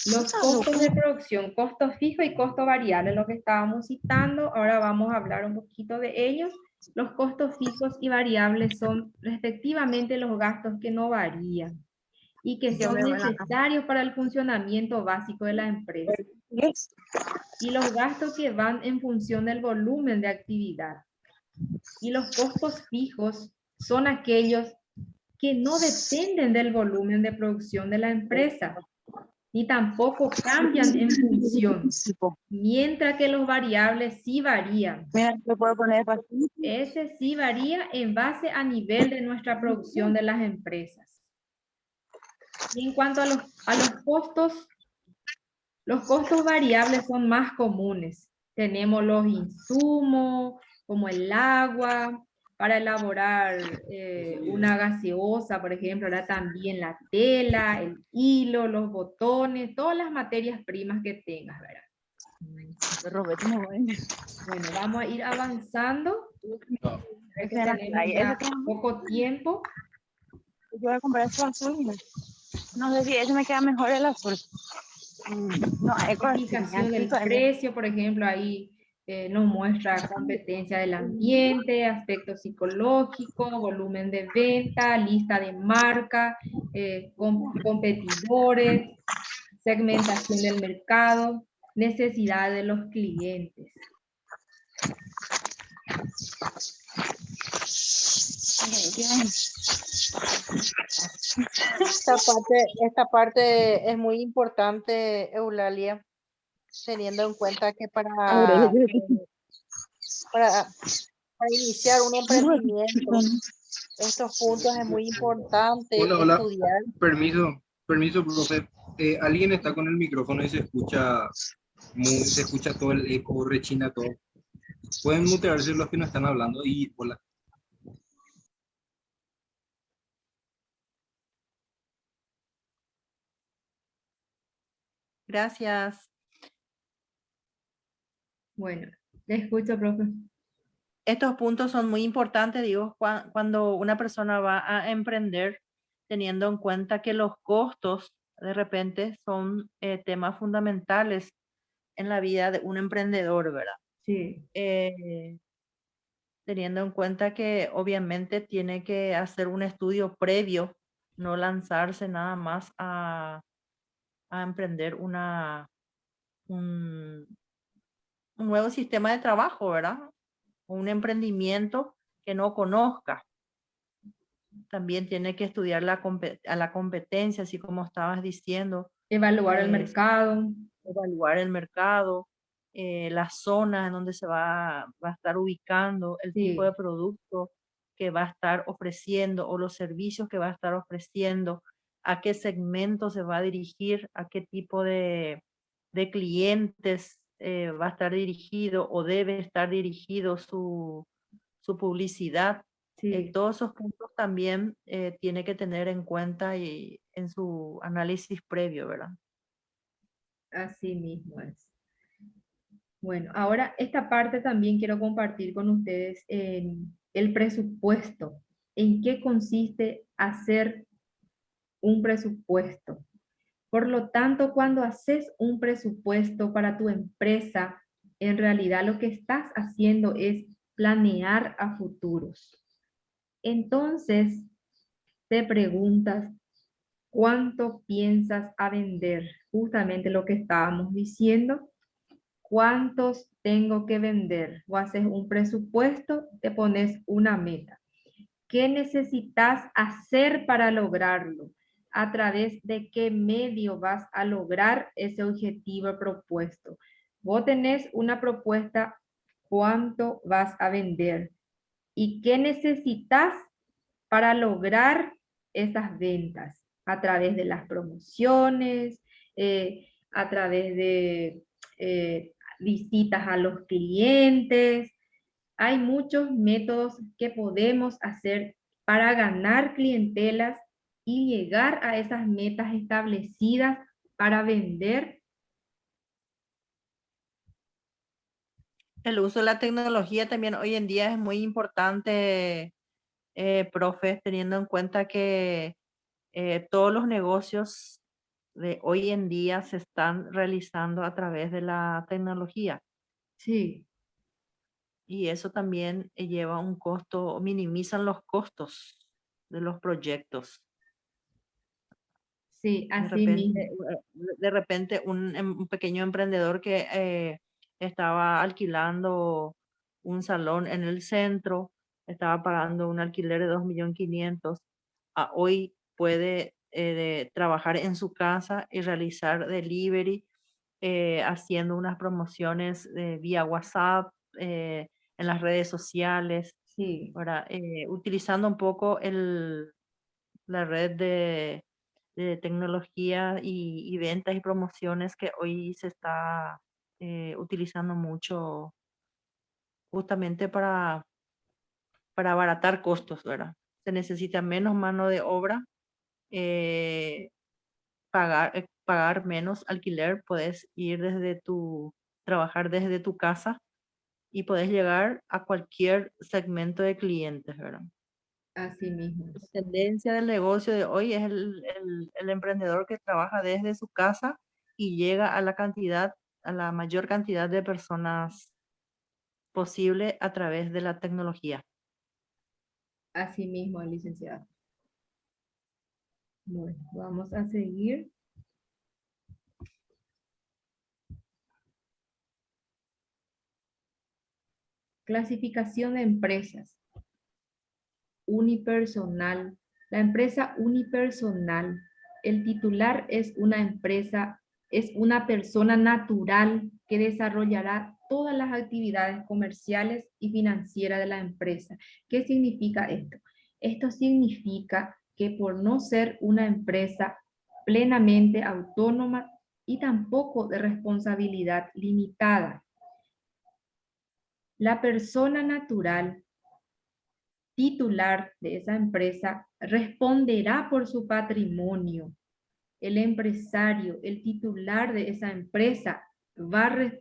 Los costos de producción, costo fijo y costo variable, lo que estábamos citando, ahora vamos a hablar un poquito de ellos. Los costos fijos y variables son respectivamente los gastos que no varían y que Yo son me voy a la necesarios para el funcionamiento básico de la empresa. Y los gastos que van en función del volumen de actividad. Y los costos fijos son aquellos que no dependen del volumen de producción de la empresa, ni tampoco cambian en función, mientras que los variables sí varían. Mira, lo puedo poner así. Ese sí varía en base a nivel de nuestra producción de las empresas. Y en cuanto a los costos variables son más comunes. Tenemos los insumos, como el agua, para elaborar una gaseosa, por ejemplo, ahora también la tela, el hilo, los botones, todas las materias primas que tengas, ¿verdad? Roberto, me voy. Bueno, vamos a ir avanzando, porque Ese tenemos ya poco tiempo. Yo voy a comprar ese azul. No sé si ese me queda mejor el azul. No, Explicación del precio, por ejemplo, ahí nos muestra competencia del ambiente, aspecto psicológico, volumen de venta, lista de marca, competidores, segmentación del mercado, necesidad de los clientes. Esta parte es muy importante, Eulalia, teniendo en cuenta que para iniciar un emprendimiento, estos puntos es muy importante Hola, hola. estudiar. Permiso, profe. Alguien está con el micrófono y se escucha todo el eco, rechina todo. Pueden mutearse los que no están hablando y hola. Gracias. Bueno, le escucho, profe. Estos puntos son muy importantes, digo, cuando una persona va a emprender, teniendo en cuenta que los costos de repente son temas fundamentales en la vida de un emprendedor, ¿verdad? Sí. Teniendo en cuenta que obviamente tiene que hacer un estudio previo, no lanzarse nada más a emprender un nuevo sistema de trabajo, ¿verdad? Un emprendimiento que no conozca. También tiene que estudiar a la competencia, así como estabas diciendo. Evaluar el mercado. Evaluar el mercado, las zonas en donde se va a estar ubicando, el tipo de producto que va a estar ofreciendo o los servicios que va a estar ofreciendo, a qué segmento se va a dirigir, a qué tipo de clientes va a estar dirigido o debe estar dirigido su publicidad. Sí. Todos esos puntos también tiene que tener en cuenta y en su análisis previo, ¿verdad? Así mismo es. Bueno, ahora esta parte también quiero compartir con ustedes el presupuesto. ¿En qué consiste hacer un presupuesto? Por lo tanto, cuando haces un presupuesto para tu empresa, en realidad lo que estás haciendo es planear a futuros. Entonces, te preguntas, ¿cuánto piensas a vender? Justamente lo que estábamos diciendo. ¿Cuántos tengo que vender? O haces un presupuesto, te pones una meta. ¿Qué necesitas hacer para lograrlo? ¿A través de qué medio vas a lograr ese objetivo propuesto? Vos tenés una propuesta, ¿cuánto vas a vender? ¿Y qué necesitas para lograr esas ventas? A través de las promociones, a través de visitas a los clientes. Hay muchos métodos que podemos hacer para ganar clientelas y llegar a esas metas establecidas para vender. El uso de la tecnología también hoy en día es muy importante, profe, teniendo en cuenta que todos los negocios de hoy en día se están realizando a través de la tecnología Sí, y eso también lleva un costo, minimizan los costos de los proyectos. sí, De así repente, mismo. un pequeño emprendedor que estaba alquilando un salón en el centro, estaba pagando un alquiler de 2.500.000, hoy puede trabajar en su casa y realizar delivery, haciendo unas promociones vía WhatsApp, en las redes sociales, Sí, ¿verdad? Utilizando un poco la red de tecnología y ventas y promociones que hoy se está utilizando mucho justamente para abaratar costos, ¿verdad? Se necesita menos mano de obra, eh, pagar menos alquiler, puedes ir trabajar desde tu casa y puedes llegar a cualquier segmento de clientes, ¿verdad? así mismo. La tendencia del negocio de hoy es el emprendedor que trabaja desde su casa y llega a la mayor cantidad de personas posible a través de la tecnología. Así mismo, licenciado. Bueno, vamos a seguir. Clasificación de empresas. Unipersonal. La empresa unipersonal, el titular es una empresa, es una persona natural que desarrollará todas las actividades comerciales y financieras de la empresa. ¿Qué significa esto? Esto significa que por no ser una empresa plenamente autónoma y tampoco de responsabilidad limitada, la persona natural titular de esa empresa responderá por su patrimonio. El empresario, el titular de esa empresa,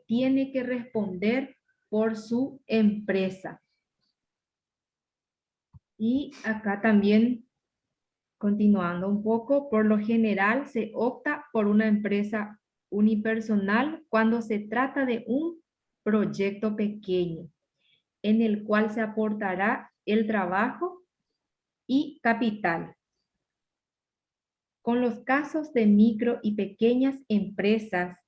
tiene que responder por su empresa. Y acá también, continuando un poco, por lo general se opta por una empresa unipersonal cuando se trata de un proyecto pequeño en el cual se aportará el trabajo y capital. Con los casos de micro y pequeñas empresas,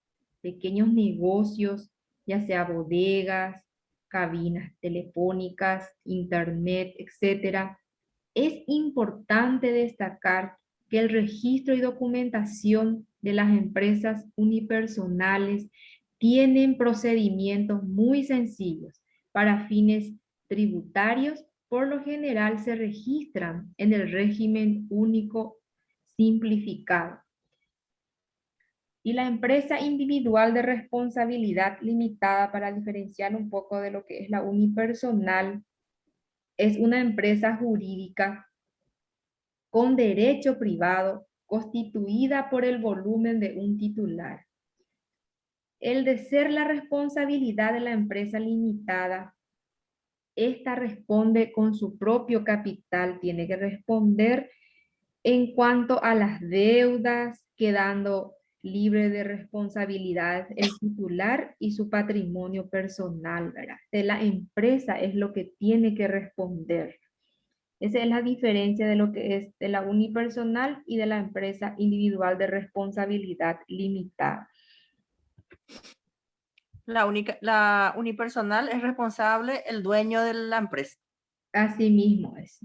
pequeños negocios, ya sea bodegas, cabinas telefónicas, internet, etcétera, es importante destacar que el registro y documentación de las empresas unipersonales tienen procedimientos muy sencillos para fines tributarios. Por lo general se registran en el régimen único simplificado. Y la empresa individual de responsabilidad limitada, para diferenciar un poco de lo que es la unipersonal, es una empresa jurídica con derecho privado constituida por el volumen de un titular. El de ser la responsabilidad de la empresa limitada, esta responde con su propio capital, tiene que responder en cuanto a las deudas, quedando libre de responsabilidad el titular y su patrimonio personal, ¿verdad? De la empresa es lo que tiene que responder. Esa es la diferencia de lo que es de la unipersonal y de la empresa individual de responsabilidad limitada. La unipersonal es responsable el dueño de la empresa. Así mismo es.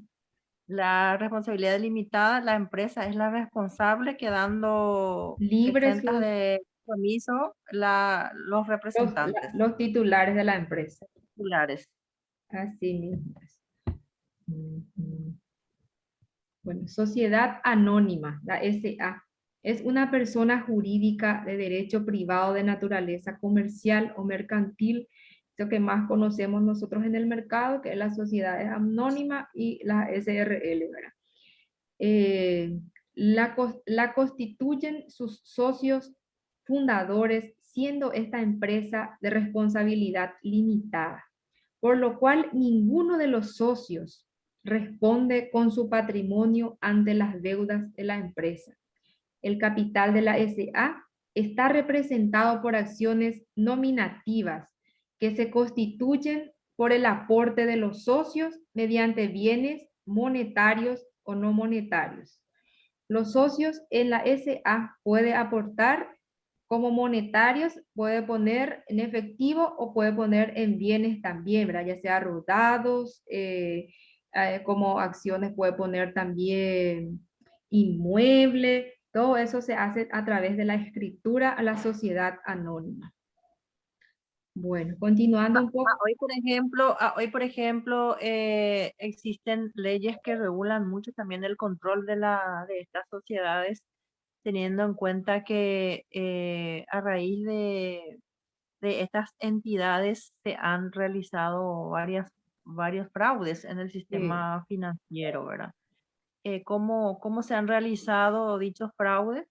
La responsabilidad limitada, la empresa es la responsable, quedando Libre exentas de compromiso los representantes los titulares de la empresa. titulares. Así mismo es. Bueno, sociedad anónima, la SA, es una persona jurídica de derecho privado de naturaleza comercial o mercantil, lo que más conocemos nosotros en el mercado, que es la sociedad anónima y la SRL, ¿verdad? la constituyen sus socios fundadores, siendo esta empresa de responsabilidad limitada, por lo cual ninguno de los socios responde con su patrimonio ante las deudas de la empresa. El capital de la SA está representado por acciones nominativas que se constituyen por el aporte de los socios mediante bienes monetarios o no monetarios. Los socios en la SA puede aportar como monetarios, puede poner en efectivo o puede poner en bienes también, ¿verdad? Ya sea rodados, como acciones puede poner también inmueble, todo eso se hace a través de la escritura a la sociedad anónima. Bueno, continuando un poco. Hoy, por ejemplo, existen leyes que regulan mucho también el control de estas sociedades, teniendo en cuenta que a raíz de estas entidades se han realizado varios fraudes en el sistema financiero, ¿verdad? ¿Cómo se han realizado dichos fraudes?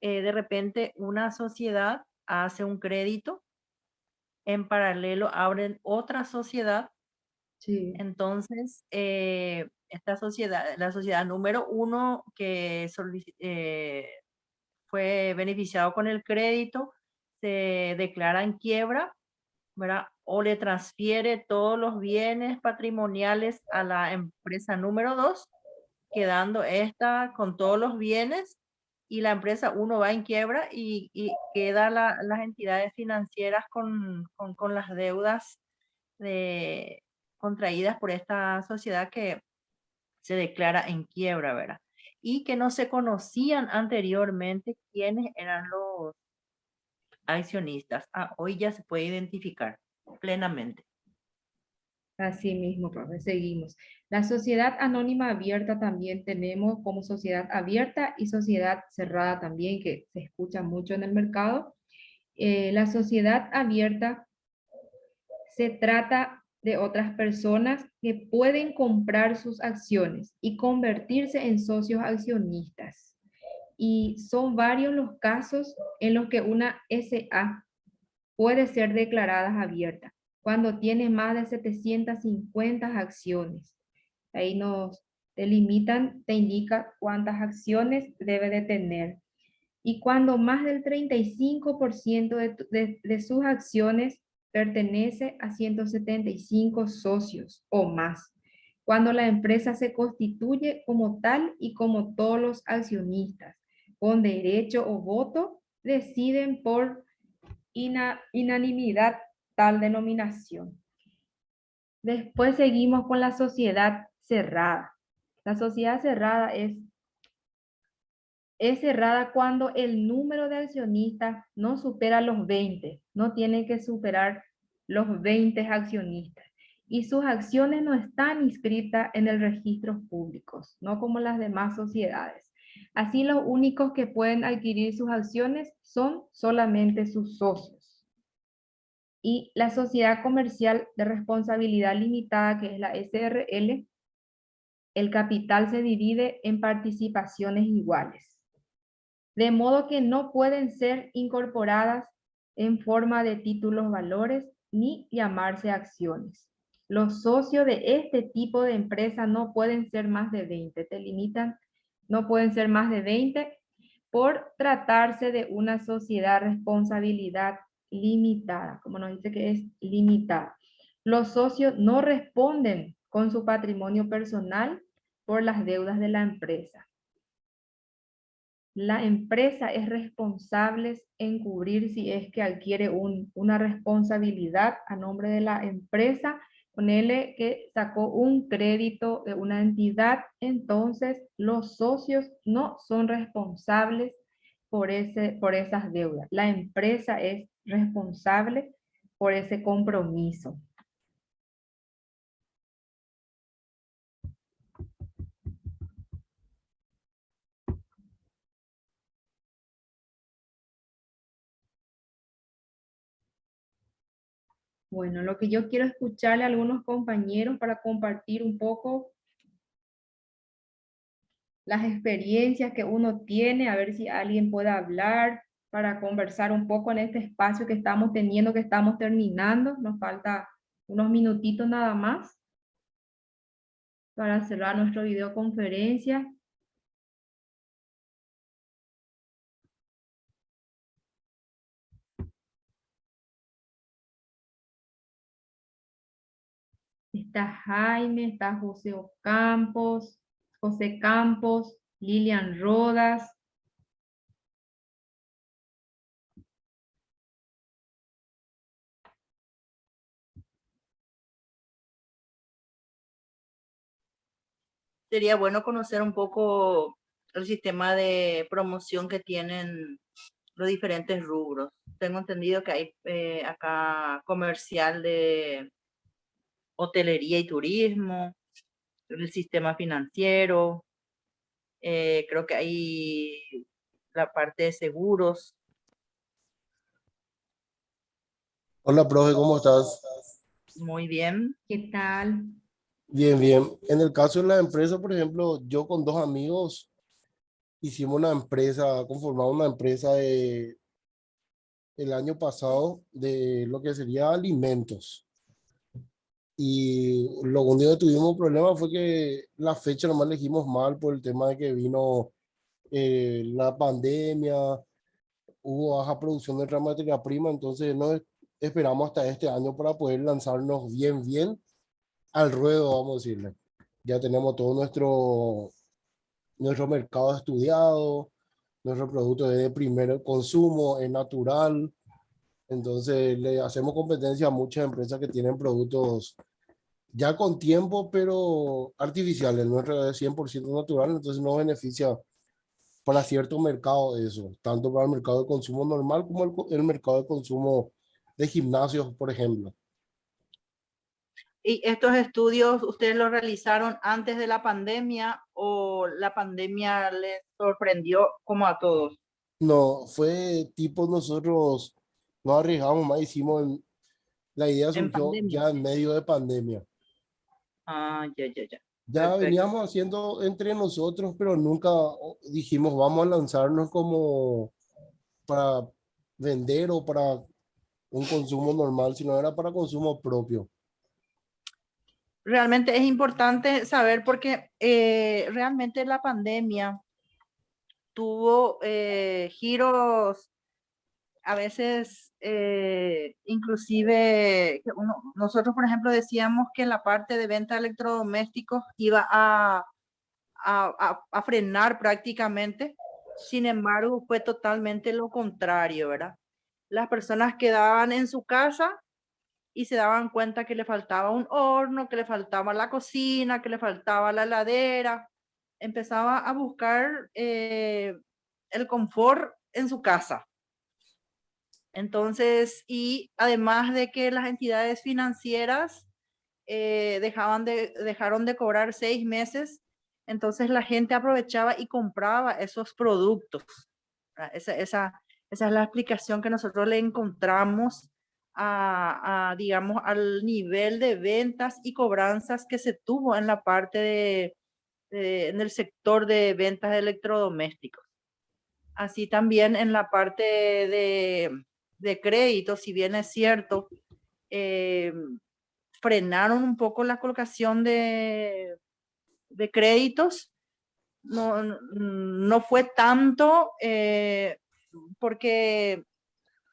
De repente una sociedad hace un crédito, en paralelo abren otra sociedad. Sí. Entonces, esta sociedad, la sociedad número uno que fue beneficiado con el crédito, se declara en quiebra, ¿verdad? O le transfiere todos los bienes patrimoniales a la empresa número 2, quedando esta con todos los bienes, y la empresa uno va en quiebra y queda las entidades financieras con las deudas de, contraídas por esta sociedad que se declara en quiebra, ¿verdad? Y que no se conocían anteriormente quiénes eran los accionistas. Hoy ya se puede identificar plenamente. Así mismo, profe, seguimos. La sociedad anónima abierta también tenemos como sociedad abierta y sociedad cerrada también, que se escucha mucho en el mercado. La sociedad abierta se trata de otras personas que pueden comprar sus acciones y convertirse en socios accionistas. Y son varios los casos en los que una SA puede ser declarada abierta cuando tiene más de 750 acciones. Ahí nos delimitan, te indica cuántas acciones debe de tener. Y cuando más del 35% de sus acciones pertenece a 175 socios o más. Cuando la empresa se constituye como tal y como todos los accionistas con derecho o voto deciden por inanimidad tal denominación. Después seguimos con la sociedad cerrada. La sociedad cerrada es cerrada cuando el número de accionistas no supera los 20, no tiene que superar los 20 accionistas y sus acciones no están inscritas en el registro públicos, no como las demás sociedades. Así los únicos que pueden adquirir sus acciones son solamente sus socios. Y la sociedad comercial de responsabilidad limitada, que es la SRL, el capital se divide en participaciones iguales, de modo que no pueden ser incorporadas en forma de títulos valores ni llamarse acciones. Los socios de este tipo de empresa no pueden ser más de 20, te limitan, no pueden ser más de 20 por tratarse de una sociedad responsabilidad limitada, como nos dice que es limitada. Los socios no responden con su patrimonio personal por las deudas de la empresa. La empresa es responsable en cubrir si es que adquiere una responsabilidad a nombre de la empresa. Ponele que sacó un crédito de una entidad, entonces los socios no son responsables por esas deudas. La empresa es responsable por ese compromiso. Bueno, lo que yo quiero escucharle a algunos compañeros para compartir un poco las experiencias que uno tiene, a ver si alguien puede hablar para conversar un poco en este espacio que estamos teniendo, que estamos terminando. Nos falta unos minutitos nada más para cerrar nuestra videoconferencia. Está Jaime, está José Campos, Lilian Rodas. Sería bueno conocer un poco el sistema de promoción que tienen los diferentes rubros. Tengo entendido que hay acá comercial de hotelería y turismo, el sistema financiero, creo que hay la parte de seguros. Hola, profe, ¿cómo estás? Muy bien. ¿Qué tal? Bien, bien. En el caso de la empresa, por ejemplo, yo con dos amigos hicimos una empresa, conformamos una empresa el año pasado de lo que sería alimentos. Y lo único que tuvimos problema fue que la fecha nomás elegimos mal por el tema de que vino la pandemia, hubo baja producción de otra materia prima, entonces no esperamos hasta este año para poder lanzarnos bien al ruedo, vamos a decirle. Ya tenemos todo nuestro mercado estudiado, nuestro producto es de primer consumo, es natural, entonces le hacemos competencia a muchas empresas que tienen productos ya con tiempo, pero artificiales, nuestro es 100% natural, entonces nos beneficia para cierto mercado eso, tanto para el mercado de consumo normal como el mercado de consumo de gimnasios, por ejemplo. ¿Y estos estudios ustedes los realizaron antes de la pandemia o la pandemia les sorprendió como a todos? No, fue tipo nosotros nos arriesgamos más, la idea En surgió pandemia. ya en medio de pandemia. Ah, ya. Ya Perfecto. veníamos haciendo entre nosotros, pero nunca dijimos vamos a lanzarnos como para vender o para un consumo normal, sino era para consumo propio. Realmente es importante saber porque realmente la pandemia tuvo giros a veces inclusive nosotros por ejemplo decíamos que la parte de venta de electrodomésticos iba a frenar prácticamente. Sin embargo, fue totalmente lo contrario, ¿verdad? Las personas quedaban en su casa y se daban cuenta que le faltaba un horno, que le faltaba la cocina, que le faltaba la heladera. Empezaba a buscar el confort en su casa. Entonces, y además de que las entidades financieras dejaron de cobrar 6 meses, entonces la gente aprovechaba y compraba esos productos. Esa es la explicación que nosotros le encontramos digamos, al nivel de ventas y cobranzas que se tuvo en la parte en el sector de ventas de electrodomésticos. Así también en la parte de crédito, si bien es cierto, frenaron un poco la colocación de créditos. No fue tanto porque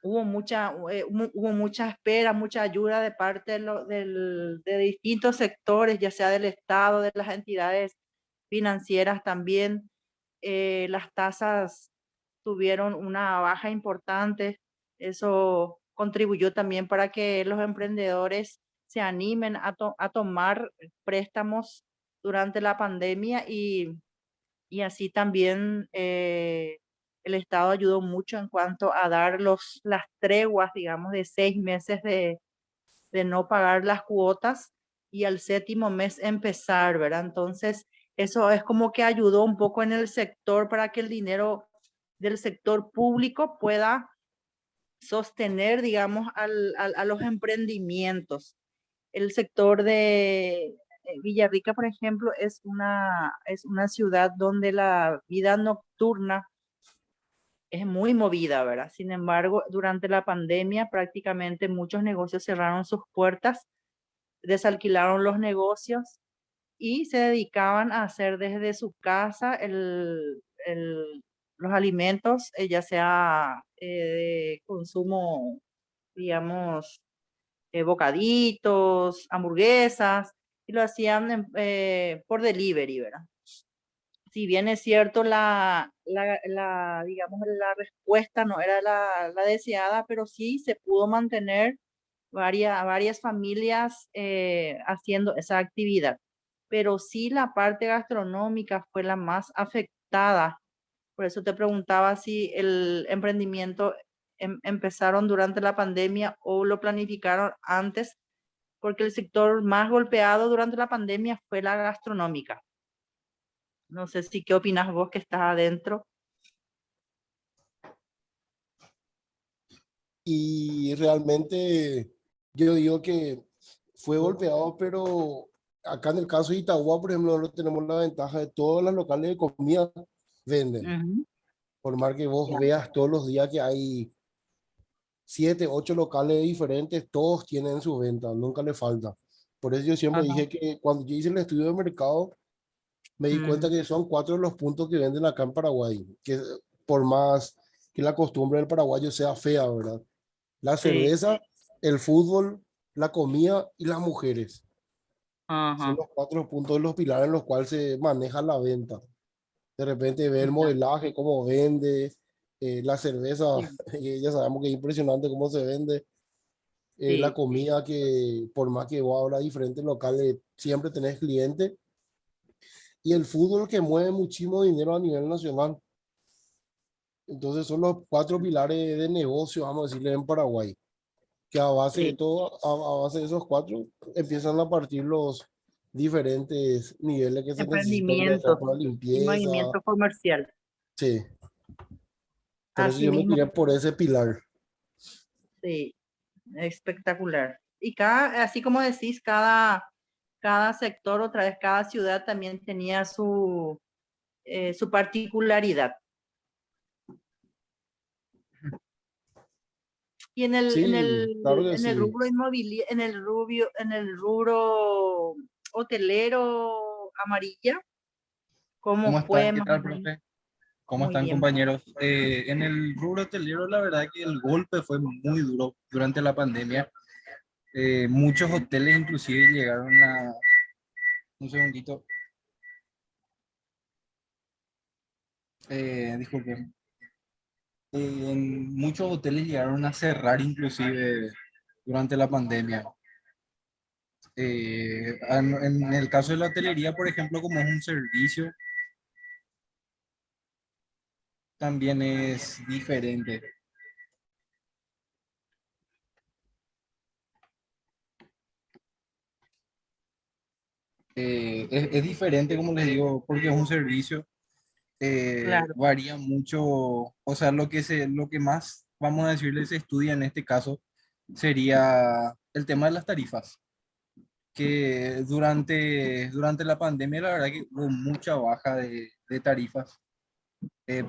hubo mucha espera, mucha ayuda de parte de distintos sectores, ya sea del Estado, de las entidades financieras también. Las tasas tuvieron una baja importante. Eso contribuyó también para que los emprendedores se animen a tomar préstamos durante la pandemia y así también el Estado ayudó mucho en cuanto a dar las treguas, digamos, de 6 meses de no pagar las cuotas y al séptimo mes empezar, ¿verdad? Entonces, eso es como que ayudó un poco en el sector para que el dinero del sector público pueda sostener, digamos, a los emprendimientos. El sector Villarrica, por ejemplo, es una ciudad donde la vida nocturna es muy movida, ¿verdad? Sin embargo, durante la pandemia prácticamente muchos negocios cerraron sus puertas, desalquilaron los negocios y se dedicaban a hacer desde su casa los alimentos, ya sea de consumo, digamos, bocaditos, hamburguesas, y lo hacían por delivery, ¿verdad? Si bien es cierto, digamos, la respuesta no era la deseada, pero sí se pudo mantener varias familias haciendo esa actividad. Pero sí la parte gastronómica fue la más afectada. Por eso te preguntaba si el emprendimiento empezaron durante la pandemia o lo planificaron antes, porque el sector más golpeado durante la pandemia fue la gastronómica. No sé si qué opinas vos que estás adentro. Y realmente yo digo que fue golpeado, pero acá en el caso de Itagua, por ejemplo, nosotros tenemos la ventaja de todos los locales de comida venden. Ujú, Por más que vos ya. veas todos los días que hay 7, 8 locales diferentes, todos tienen su venta, nunca le falta. Por eso yo siempre Ajá. dije que cuando yo hice el estudio de mercado, me di cuenta Mm, que son 4 los puntos que venden acá en Paraguay, que por más que la costumbre del paraguayo sea fea, ¿verdad? La sí. cerveza, el fútbol, la comida y las mujeres. Son Ajá. los 4 puntos de los pilares en los cuales se maneja la venta. De repente ve el Ya, modelaje, cómo vende, la cerveza, sí, y ya sabemos que es impresionante cómo se vende, la sí. comida que por más que vos abras diferentes locales, siempre tenés clientes, y el fútbol que mueve muchísimo dinero a nivel nacional. Entonces son los 4 pilares de negocio, vamos a decirle, en Paraguay, que a base de Sí. todo, a base de esos 4, empiezan a partir los diferentes niveles que se necesitan, ya sea Emprendimientos para y limpieza. movimiento comercial. Sí, por eso Así yo me mismo, tiré por ese pilar. sí, espectacular. Y así como decís, cada sector, otra vez, cada ciudad también tenía su particularidad. Y Sí, claro que en el sí. rubro inmobiliario, en el rubro hotelero amarilla, ¿cómo ¿Cómo fue están? ¿Qué más o tal, menos? profe? ¿Cómo Muy están, bien. compañeros? En el rubro hotelero, la verdad que el golpe fue muy duro durante la pandemia. Muchos hoteles inclusive llegaron a... Un segundito. Disculpen. Muchos hoteles llegaron a cerrar inclusive durante la pandemia. En el caso de la hotelería, por ejemplo, como es un servicio, también es diferente. Es diferente, como les digo, porque es un servicio, Claro. varía mucho, o sea, lo que más, vamos a decirles, se estudia en este caso sería el tema de las tarifas, que durante la pandemia la verdad que hubo mucha baja de tarifas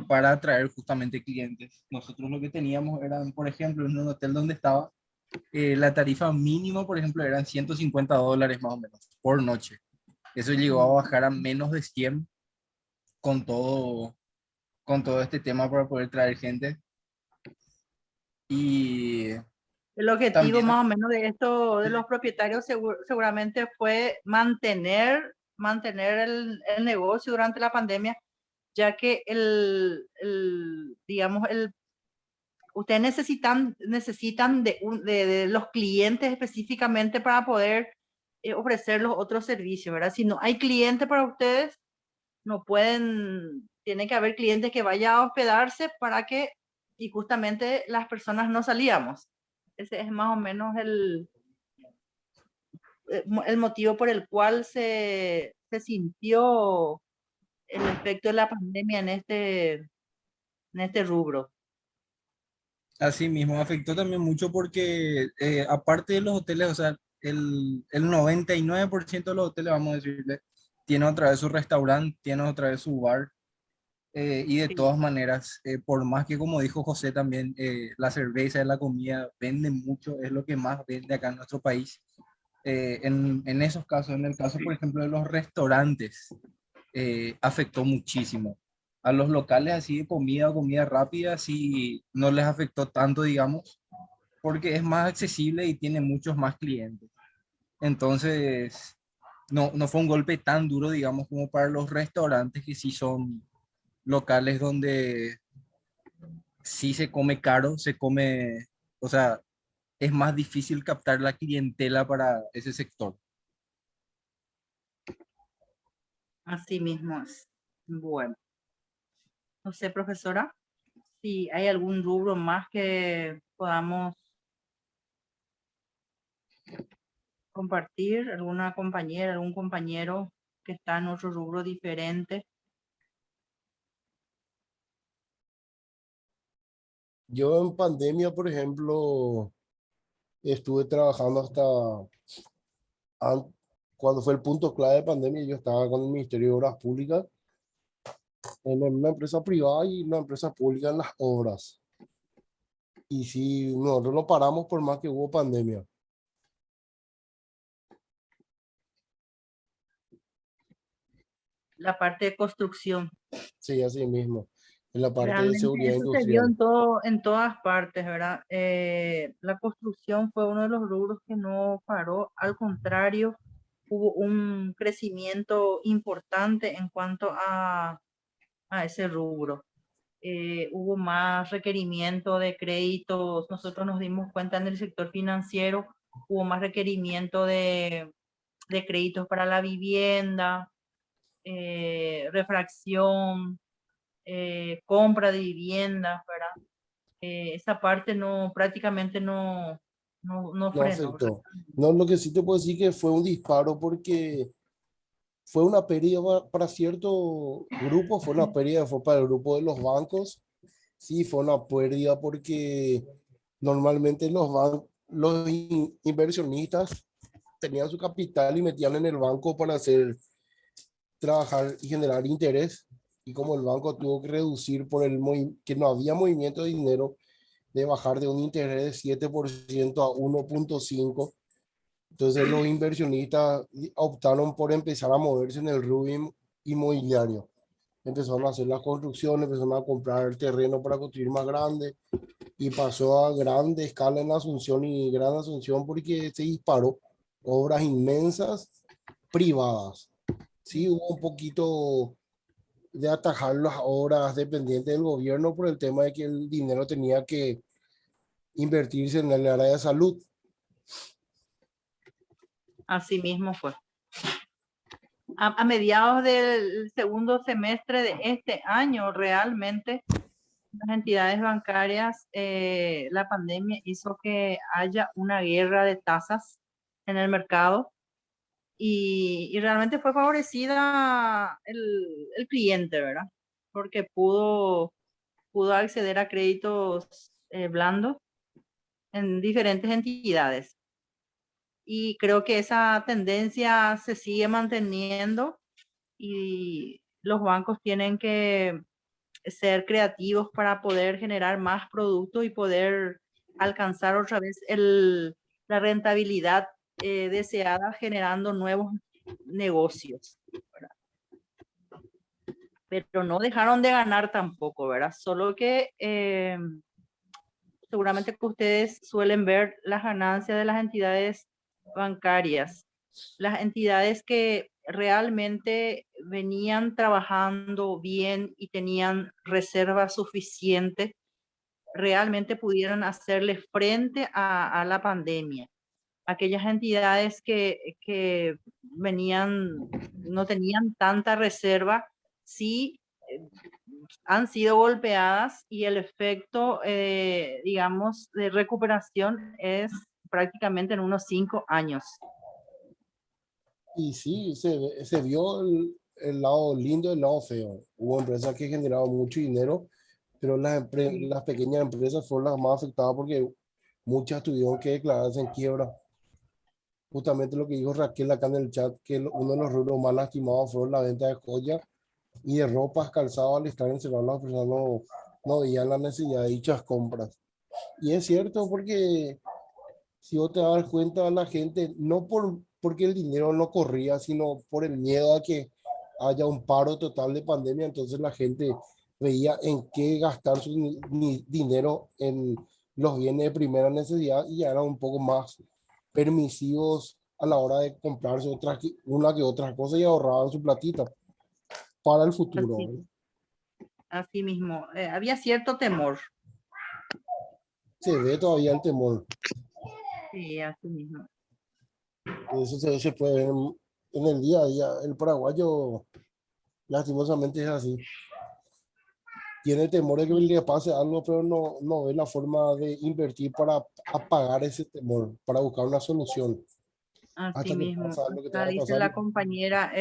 para atraer justamente clientes. Nosotros lo que teníamos eran, por ejemplo, en un hotel donde estaba, la tarifa mínima, por ejemplo, eran $150 más o menos por noche. Eso llegó a Mm. bajar a menos de 100 con con todo este tema para poder traer gente. Y El objetivo también, más o menos de esto, de los propietarios, seguramente fue mantener el negocio durante la pandemia, ya que digamos, ustedes necesitan de los clientes específicamente para poder ofrecer los otros servicios, ¿verdad? Si no hay cliente para ustedes, no pueden, tiene que haber clientes que vayan a hospedarse para que, y justamente las personas no salíamos. Ese es más o menos el motivo por el cual se sintió el efecto de la pandemia en este rubro. así mismo afectó también mucho porque aparte de los hoteles, o sea, el 99% de los hoteles, vamos a decirle, tiene otra vez su restaurante, tiene otra vez su bar. Y de Sí. todas maneras, por más que como dijo José también, la cerveza y la comida venden mucho, es lo que más vende acá en nuestro país. En esos casos, en el caso, por ejemplo, de los restaurantes, afectó muchísimo. A los locales así de comida o comida rápida, sí no les afectó tanto, digamos, porque es más accesible y tiene muchos más clientes. Entonces, no fue un golpe tan duro, digamos, como para los restaurantes que sí son locales donde sí se come caro, se come, o sea, es más difícil captar la clientela para ese sector. Así mismo es. Bueno, no sé, profesora, si hay algún rubro más que podamos compartir, alguna compañera, algún compañero que está en otro rubro diferente. Yo en pandemia, por ejemplo, estuve trabajando hasta an- cuando fue el punto clave de pandemia, yo estaba con el Ministerio de Obras Públicas en una empresa privada y una empresa pública en las obras. Y sí, nosotros no paramos por más que hubo pandemia. La parte de construcción. Sí, así mismo. En la parte de Realmente seguridad eso se vio industrial. en todas partes, ¿verdad? La construcción fue uno de los rubros que no paró, al contrario, hubo un crecimiento importante en cuanto a ese rubro. Hubo más requerimiento de créditos, nosotros nos dimos cuenta en el sector financiero, hubo más requerimiento de créditos para la vivienda, refracción, compra de viviendas, ¿verdad? Esa parte no, prácticamente no No frenó. afectó. No, lo que sí te puedo decir que fue un disparo porque fue una pérdida para cierto grupo, fue una pérdida, fue para el grupo de los bancos. Sí, fue una pérdida porque normalmente los inversionistas tenían su capital y metían en el banco para hacer trabajar y generar interés. Y como el banco tuvo que reducir por que no había movimiento de dinero, de bajar de un interés de 7% a 1,5%. Entonces los inversionistas optaron por empezar a moverse en el rubro inmobiliario. Empezaron a hacer las construcciones, empezaron a comprar el terreno para construir más grande y pasó a grande escala en Asunción y Gran Asunción porque se disparó obras inmensas privadas. Sí, hubo un poquito de atajar las obras dependientes del gobierno por el tema de que el dinero tenía que invertirse en el área de salud. Así mismo fue. A mediados del segundo semestre de este año, realmente las entidades bancarias, la pandemia hizo que haya una guerra de tasas en el mercado y realmente fue favorecida el cliente, ¿verdad? Porque pudo acceder a créditos blandos en diferentes entidades. Y creo que esa tendencia se sigue manteniendo y los bancos tienen que ser creativos para poder generar más producto y poder alcanzar otra vez la rentabilidad deseada generando nuevos negocios, ¿verdad? Pero no dejaron de ganar tampoco, ¿verdad? Solo que seguramente que ustedes suelen ver las ganancias de las entidades bancarias, las entidades que realmente venían trabajando bien y tenían reserva suficiente, realmente pudieron hacerle frente a la pandemia. Aquellas entidades que venían, no tenían tanta reserva, sí han sido golpeadas y el efecto, digamos, de recuperación es prácticamente en unos 5 años. Y sí, se vio el lado lindo y el lado feo. Hubo empresas que generaban mucho dinero, pero las pequeñas empresas fueron las más afectadas porque muchas tuvieron que declararse en quiebra. justamente lo que dijo Raquel acá en el chat, que uno de los rubros más lastimados fueron la venta de joyas y de ropas, calzados. Al estar encerrados, las personas no veían la necesidad de dichas compras. Y es cierto, porque si vos te das cuenta, la gente, no porque el dinero no corría, sino por el miedo a que haya un paro total de pandemia, entonces la gente veía en qué gastar su dinero en los bienes de primera necesidad y ya eran un poco más permisivos a la hora de comprarse una que otra cosa y ahorraban su platita para el futuro, Así, ¿verdad? así mismo. Había cierto temor. Se ve todavía el temor. Sí, así mismo. Eso se puede ver en el día a día. El paraguayo, lastimosamente, es así. Tiene temor de que le pase algo, pero no ve la forma de invertir para apagar ese temor, para buscar una solución. Así Hasta que mismo. pasa lo que Acá tenga que dice pasar. la compañera,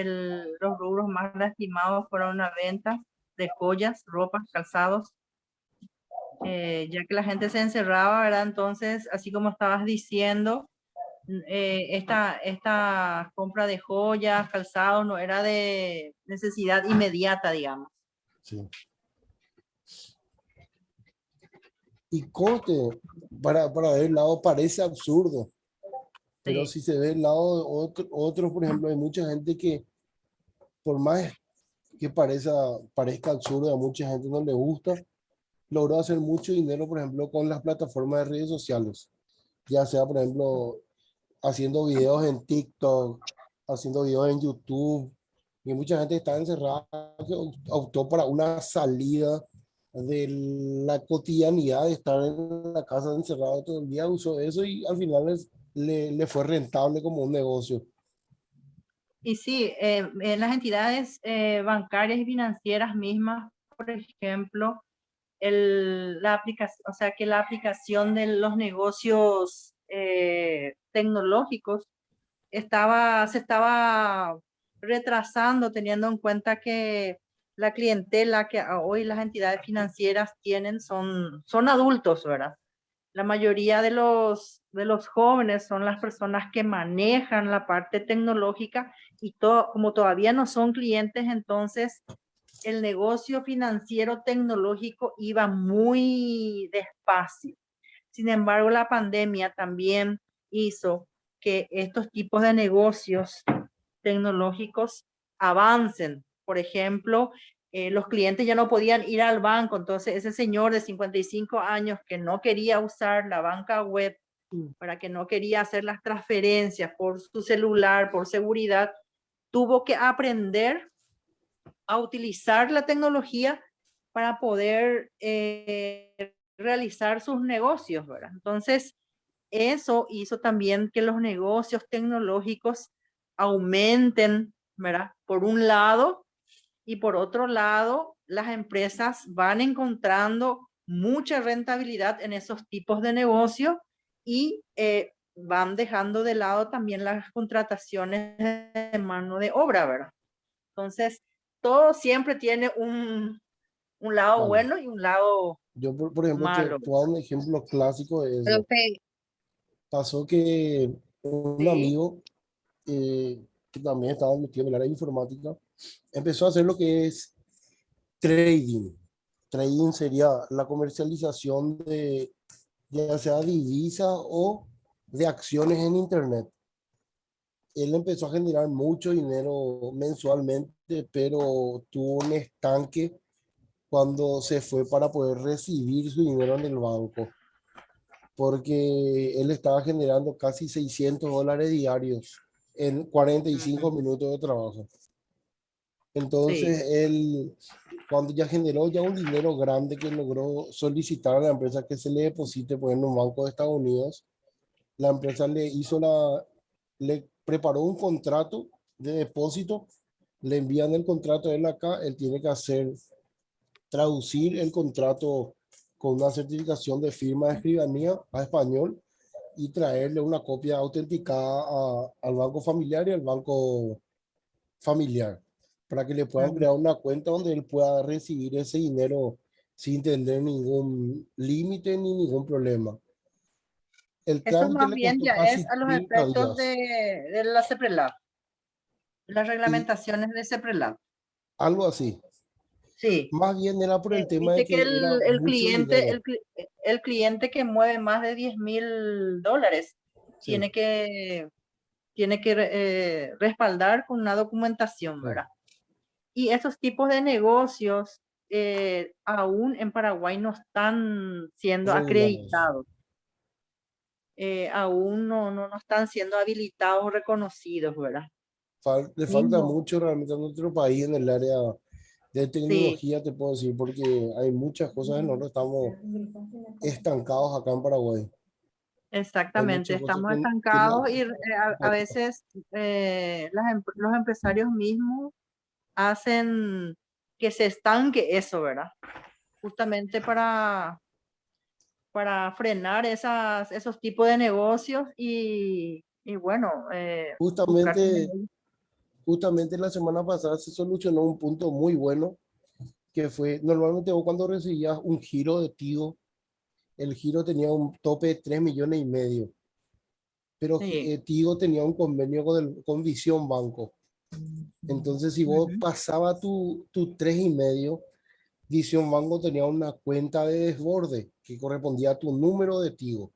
los rubros más lastimados fueron la venta de joyas, ropas, calzados, ya que la gente se encerraba, ¿verdad? Entonces, así como estabas diciendo, esta compra de joyas, calzados, no era de necesidad inmediata, digamos. Sí. Y corte, para ver el lado parece absurdo, pero Sí, si se ve el lado de otro, por ejemplo, hay mucha gente que, por más que parezca absurdo, a mucha gente no le gusta, logró hacer mucho dinero, por ejemplo, con las plataformas de redes sociales, ya sea, por ejemplo, haciendo videos en TikTok, haciendo videos en YouTube, y mucha gente está encerrada que optó para una salida de la cotidianidad de estar en la casa encerrado todo el día, usó eso y al final le fue rentable como un negocio. y sí, en las entidades bancarias y financieras mismas, por ejemplo, la aplicación, o sea, que la aplicación de los negocios tecnológicos se estaba retrasando, teniendo en cuenta que la clientela que hoy las entidades financieras tienen son adultos, ¿verdad? La mayoría de los jóvenes son las personas que manejan la parte tecnológica y como todavía no son clientes, entonces el negocio financiero tecnológico iba muy despacio. Sin embargo, la pandemia también hizo que estos tipos de negocios tecnológicos avancen. Por ejemplo, los clientes ya no podían ir al banco, entonces ese señor de 55 años que no quería usar la banca web, para que no quería hacer las transferencias por su celular, por seguridad, tuvo que aprender a utilizar la tecnología para poder realizar sus negocios, ¿verdad? Entonces, eso hizo también que los negocios tecnológicos aumenten, ¿verdad? Por un lado, y por otro lado, las empresas van encontrando mucha rentabilidad en esos tipos de negocio y van dejando de lado también las contrataciones de mano de obra, ¿verdad? Entonces, todo siempre tiene un lado Vale. bueno y un lado Yo, por ejemplo, te malo. puedo dar un ejemplo clásico de eso. Profe, Pasó que un Sí, amigo que también estaba metido en el área de informática empezó a hacer lo que es trading. Trading sería la comercialización de ya sea divisa o de acciones en Internet. Él empezó a generar mucho dinero mensualmente, pero tuvo un estanque cuando se fue para poder recibir su dinero en el banco, porque él estaba generando casi $600 diarios en 45 ujú, minutos de trabajo. sí, Entonces, él, cuando ya generó ya un dinero grande que logró solicitar a la empresa que se le deposite pues, en un banco de Estados Unidos, la empresa le preparó un contrato de depósito, le envían el contrato a él acá, él tiene que traducir el contrato con una certificación de firma de escribanía a español y traerle una copia autenticada al banco familiar y al banco familiar para que le puedan ujú, crear una cuenta donde él pueda recibir ese dinero sin tener ningún límite ni ningún problema. El Eso trámite más le bien costó ya casi es a los 30 efectos días. de la CEPRELAB, las Y reglamentaciones de CEPRELAB. algo así. Sí. Más bien era por el tema de Viste que que era el mucho cliente, dinero. el cliente que mueve más de $10,000 Sí, tiene que respaldar con una documentación, sí, ¿verdad? Y esos tipos de negocios aún en Paraguay no están siendo regulados. acreditados, aún no están siendo habilitados o reconocidos, ¿verdad? Le falta Mismo, mucho realmente a nuestro país en el área de sí, tecnología, te puedo decir, porque hay muchas cosas en nosotros estamos estancados acá en Paraguay. Hay exactamente, muchas cosas estamos que estancados y a falta. veces los empresarios mismos hacen que se estanque eso, ¿verdad? Justamente para frenar esos tipos de negocios y bueno, buscar Justamente, también. justamente la semana pasada se solucionó un punto muy bueno, que fue, normalmente vos cuando recibías un giro de Tigo, el giro tenía un tope de 3,5 millones, pero Sí. Tigo tenía un convenio con Visión Banco. Entonces, si vos Ujú. pasaba tu 3,5, Visión Banco tenía una cuenta de desborde que correspondía a tu número de Tigo.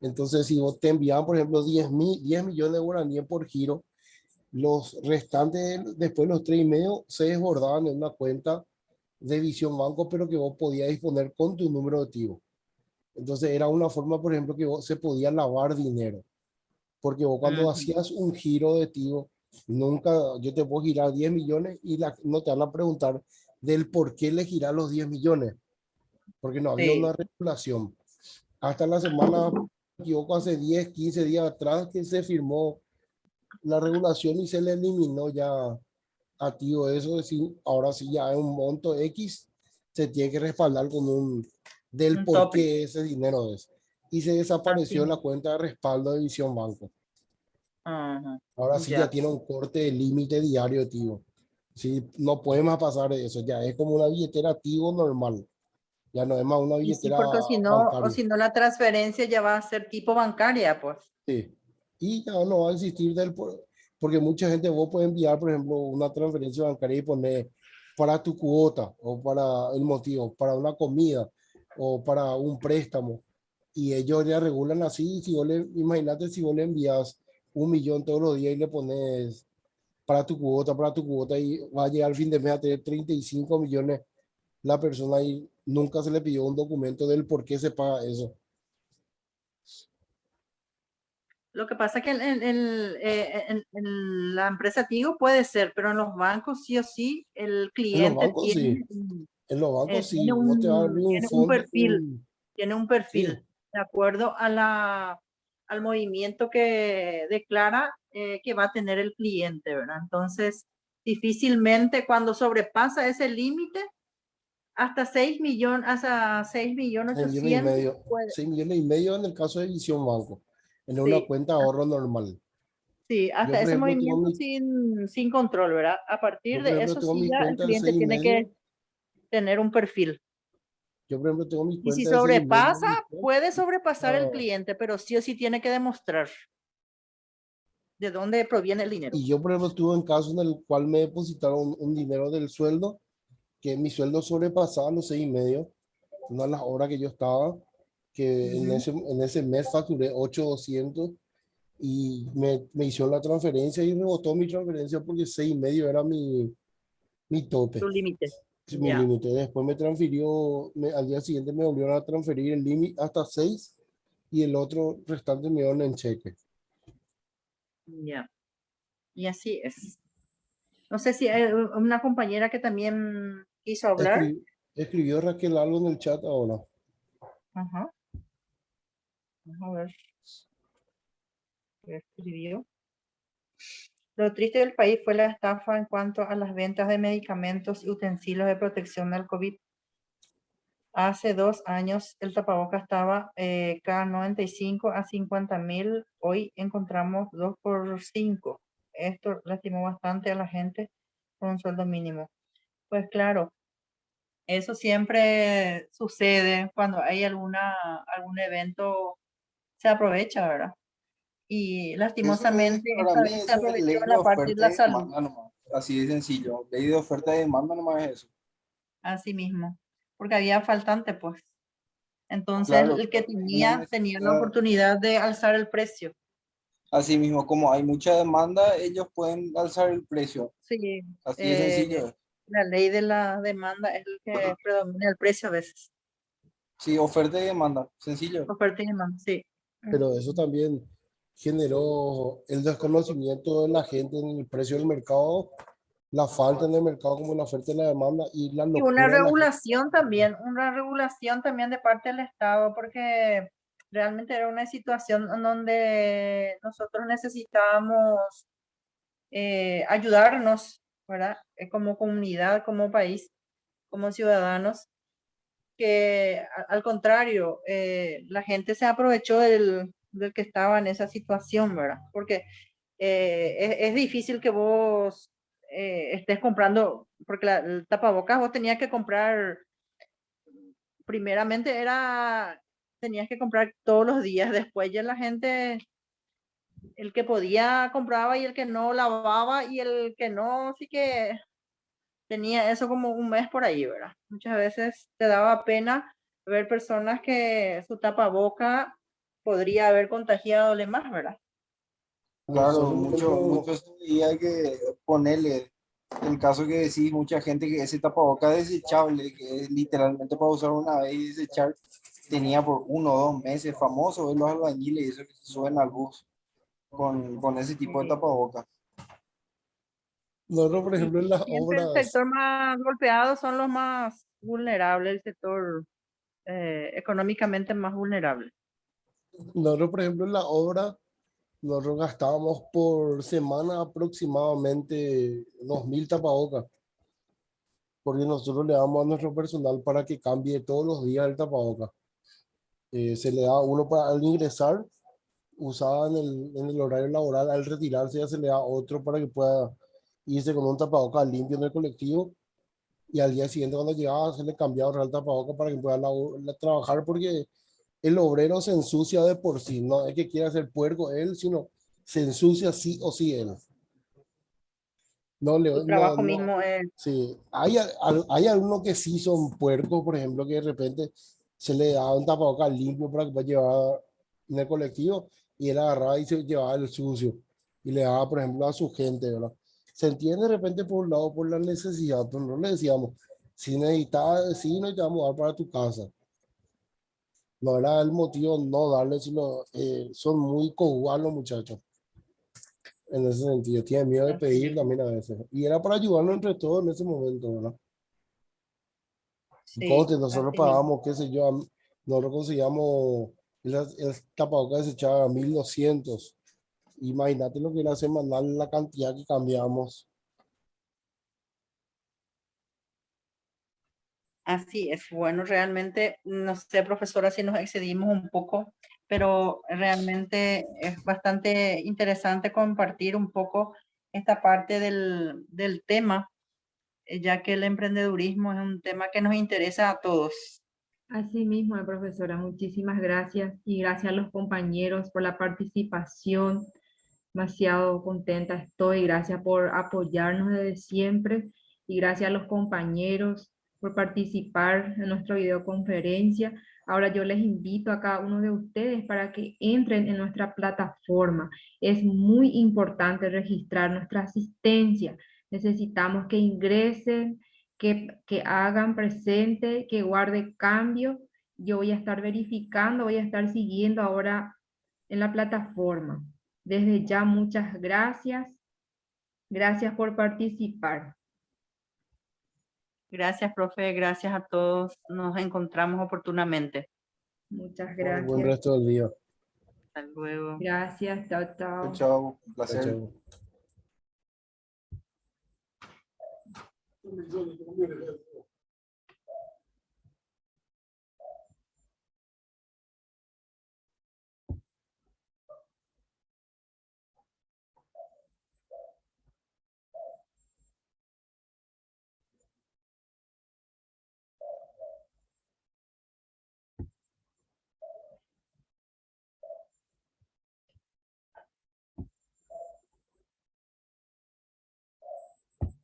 Entonces, si vos te enviaban, por ejemplo, 10 millones de guaraníes por giro, los restantes, después los 3,5, se desbordaban en una cuenta de Visión Banco, pero que vos podías disponer con tu número de Tigo. Entonces, era una forma, por ejemplo, que vos, se podía lavar dinero. Porque vos cuando Ujú. hacías un giro de Tigo, nunca, yo te puedo girar 10 millones y no te van a preguntar del por qué le giras los 10 millones, porque no había Sí. una regulación. Hasta la semana, me equivoco, hace 10 15 días atrás que se firmó la regulación y se le eliminó ya a Tigo eso, es decir, ahora sí ya es un monto X, se tiene que respaldar con un del Un por tope. qué ese dinero es. Y se Así desapareció la mismo. cuenta de respaldo de Visión Banco. Ajá. Ahora sí ya Ya. tiene un corte de límite diario, tío. Sí, no puede más pasar de eso. Ya es como una billetera Tigo normal. Ya no es más una Y sí, billetera porque o bancaria. si no la transferencia ya va a ser tipo bancaria, pues. Sí. Y ya no va a existir porque mucha gente vos puede enviar, por ejemplo, una transferencia bancaria y poner para tu cuota o para el motivo, para una comida o para un préstamo. Y ellos ya regulan así. Si vos imagínate si vos le envías 1 millón todos los días y le pones para tu cuota y va a llegar al fin de mes a tener 35 millones la persona y nunca se le pidió un documento del por qué se paga eso. Lo que pasa es que en la empresa Tigo puede ser, pero en los bancos sí o sí el En los cliente bancos sí, en los bancos sí, vos te vas a abrir un tiene un fondo, perfil, tiene un perfil sí, de acuerdo al movimiento que declara que va a tener el cliente, ¿verdad? Entonces, difícilmente cuando sobrepasa ese límite, hasta 6 millones 6 millones y 800 medio, puede, 6 millones y medio en el caso de Visión Banco, en una sí. cuenta de ahorro normal. Sí, Yo, hasta por ese ejemplo, movimiento sin control, ¿verdad? A partir de eso tengo sí mi ya el cuenta de cliente 6 y tiene que medio, tener un perfil. yo, por ejemplo, tengo mi Y si cuenta de 6 y medio. sobrepasa, puede sobrepasar el Ah, cliente, pero sí o sí tiene que demostrar de dónde proviene el dinero. y yo, por ejemplo, tuve un caso en el cual me depositaron un dinero del sueldo, que mi sueldo sobrepasaba los 6 y medio, una de las horas que yo estaba, que Ujú. en ese mes facturé 8,200 y me hicieron la transferencia y rebotó mi transferencia porque 6 y medio era mi Tu tope, límite. mi Ya, límite. Después me transfirió, al día siguiente me volvieron a transferir el límite hasta 6 y el otro restante me dieron en cheque. ya. Y así es. No sé si hay una compañera que también quiso hablar. Escribió Raquel algo en el chat ahora. Ajá. Vamos a ver qué escribió. Lo triste del país fue la estafa en cuanto a las ventas de medicamentos y utensilios de protección al COVID. Hace 2 años el tapaboca estaba K95 a 50.000. Hoy encontramos 2 por 5. Esto lastimó bastante a la gente con un sueldo mínimo. Pues claro, eso siempre sucede cuando hay algún evento se aprovecha, ¿verdad? Y lastimosamente Para esta mí vez se eso es aprovechó ley en de la parte de oferta la y salud, demanda nomás. Así de sencillo. Ley de oferta y demanda nomás es eso. así mismo, porque había faltante, pues. Entonces, Claro, el que una tenía la necesidad. oportunidad de alzar el precio. Así mismo, como hay mucha demanda, ellos pueden alzar el precio. Sí, Así de eh, sencillo. la ley de la demanda es el que predomina el precio a veces. Sí, oferta y demanda. Sencillo. Oferta y demanda, sí. Pero eso también generó el desconocimiento de la gente en el precio del mercado, la falta en el mercado como la oferta y la demanda y la Y locura de la gente. una regulación también de parte del Estado, porque realmente era una situación en donde nosotros necesitábamos ayudarnos, ¿verdad? Como comunidad, como país, como ciudadanos, que al contrario, la gente se aprovechó del que estaba en esa situación, ¿verdad? Porque es difícil que vos estés comprando, porque el tapabocas vos tenías que comprar, primeramente tenías que comprar todos los días, después ya la gente, el que podía compraba y el que no lavaba y el que no, sí que tenía eso como un mes por ahí, ¿verdad? Muchas veces te daba pena ver personas que su tapaboca podría haber contagiado más, ¿verdad? Claro, Nosotros, por ejemplo, muchos y hay que ponerle el caso que decís, mucha gente que ese tapaboca desechable, que es literalmente para usar una vez y desechar, tenía por 1 o 2 meses famoso los albañiles y eso que se suben al bus con ese tipo de Sí. tapaboca. nosotros, por ejemplo, en las Siempre el obras, sector más golpeado son los más vulnerables, el sector económicamente más vulnerable. nosotros, por ejemplo, en la obra, nosotros gastábamos por semana aproximadamente 2.000 tapabocas, porque nosotros le damos a nuestro personal para que cambie todos los días el tapaboca. Se le da uno para al ingresar, usaba en el horario laboral, al retirarse ya se le da otro para que pueda irse con un tapabocas limpio en el colectivo y al día siguiente cuando llegaba se le cambiaba otra vez el tapabocas para que pueda trabajar porque el obrero se ensucia de por sí, no es que quiera ser puerco él, sino se ensucia sí o sí él. No, Su no, trabajo no. mismo es Sí, hay algunos que sí son puercos, por ejemplo, que de repente se le daba un tapabocas limpio para que pueda llevar en el colectivo y él agarraba y se llevaba el sucio y le daba, por ejemplo, a su gente, ¿verdad? Se entiende de repente por un lado por la necesidad, pero no le decíamos, si necesitas, sí, no te vamos a dar para tu casa. No era el motivo no darle, sino son muy cobardes los muchachos. En ese sentido, tienen miedo de así pedir mismo. también a veces. Y era para ayudarnos entre todos en ese momento, ¿verdad? Sí, Conste, nosotros así mismo. pagábamos, qué sé yo, nosotros conseguíamos el tapabocas desechado a 1.200. Imagínate lo que era semanal, la cantidad que cambiamos. Así es. Bueno, realmente, no sé, profesora, si nos excedimos un poco, pero realmente es bastante interesante compartir un poco esta parte del tema, ya que el emprendedurismo es un tema que nos interesa a todos. Así mismo, profesora, muchísimas gracias y gracias a los compañeros por la participación. Demasiado contenta estoy. Gracias por apoyarnos desde siempre y gracias a los compañeros por participar en nuestra videoconferencia. Ahora yo les invito a cada uno de ustedes para que entren en nuestra plataforma. Es muy importante registrar nuestra asistencia. Necesitamos que ingresen, que hagan presente, que guarde cambio. Yo voy a estar verificando, voy a estar siguiendo ahora en la plataforma. Desde ya, muchas gracias. Gracias por participar. Gracias, profe. Gracias a todos. Nos encontramos oportunamente. Muchas Buen gracias. resto del día. Hasta luego. Gracias. Chao, Chao, chao. chao. Un Chao, placer. chao.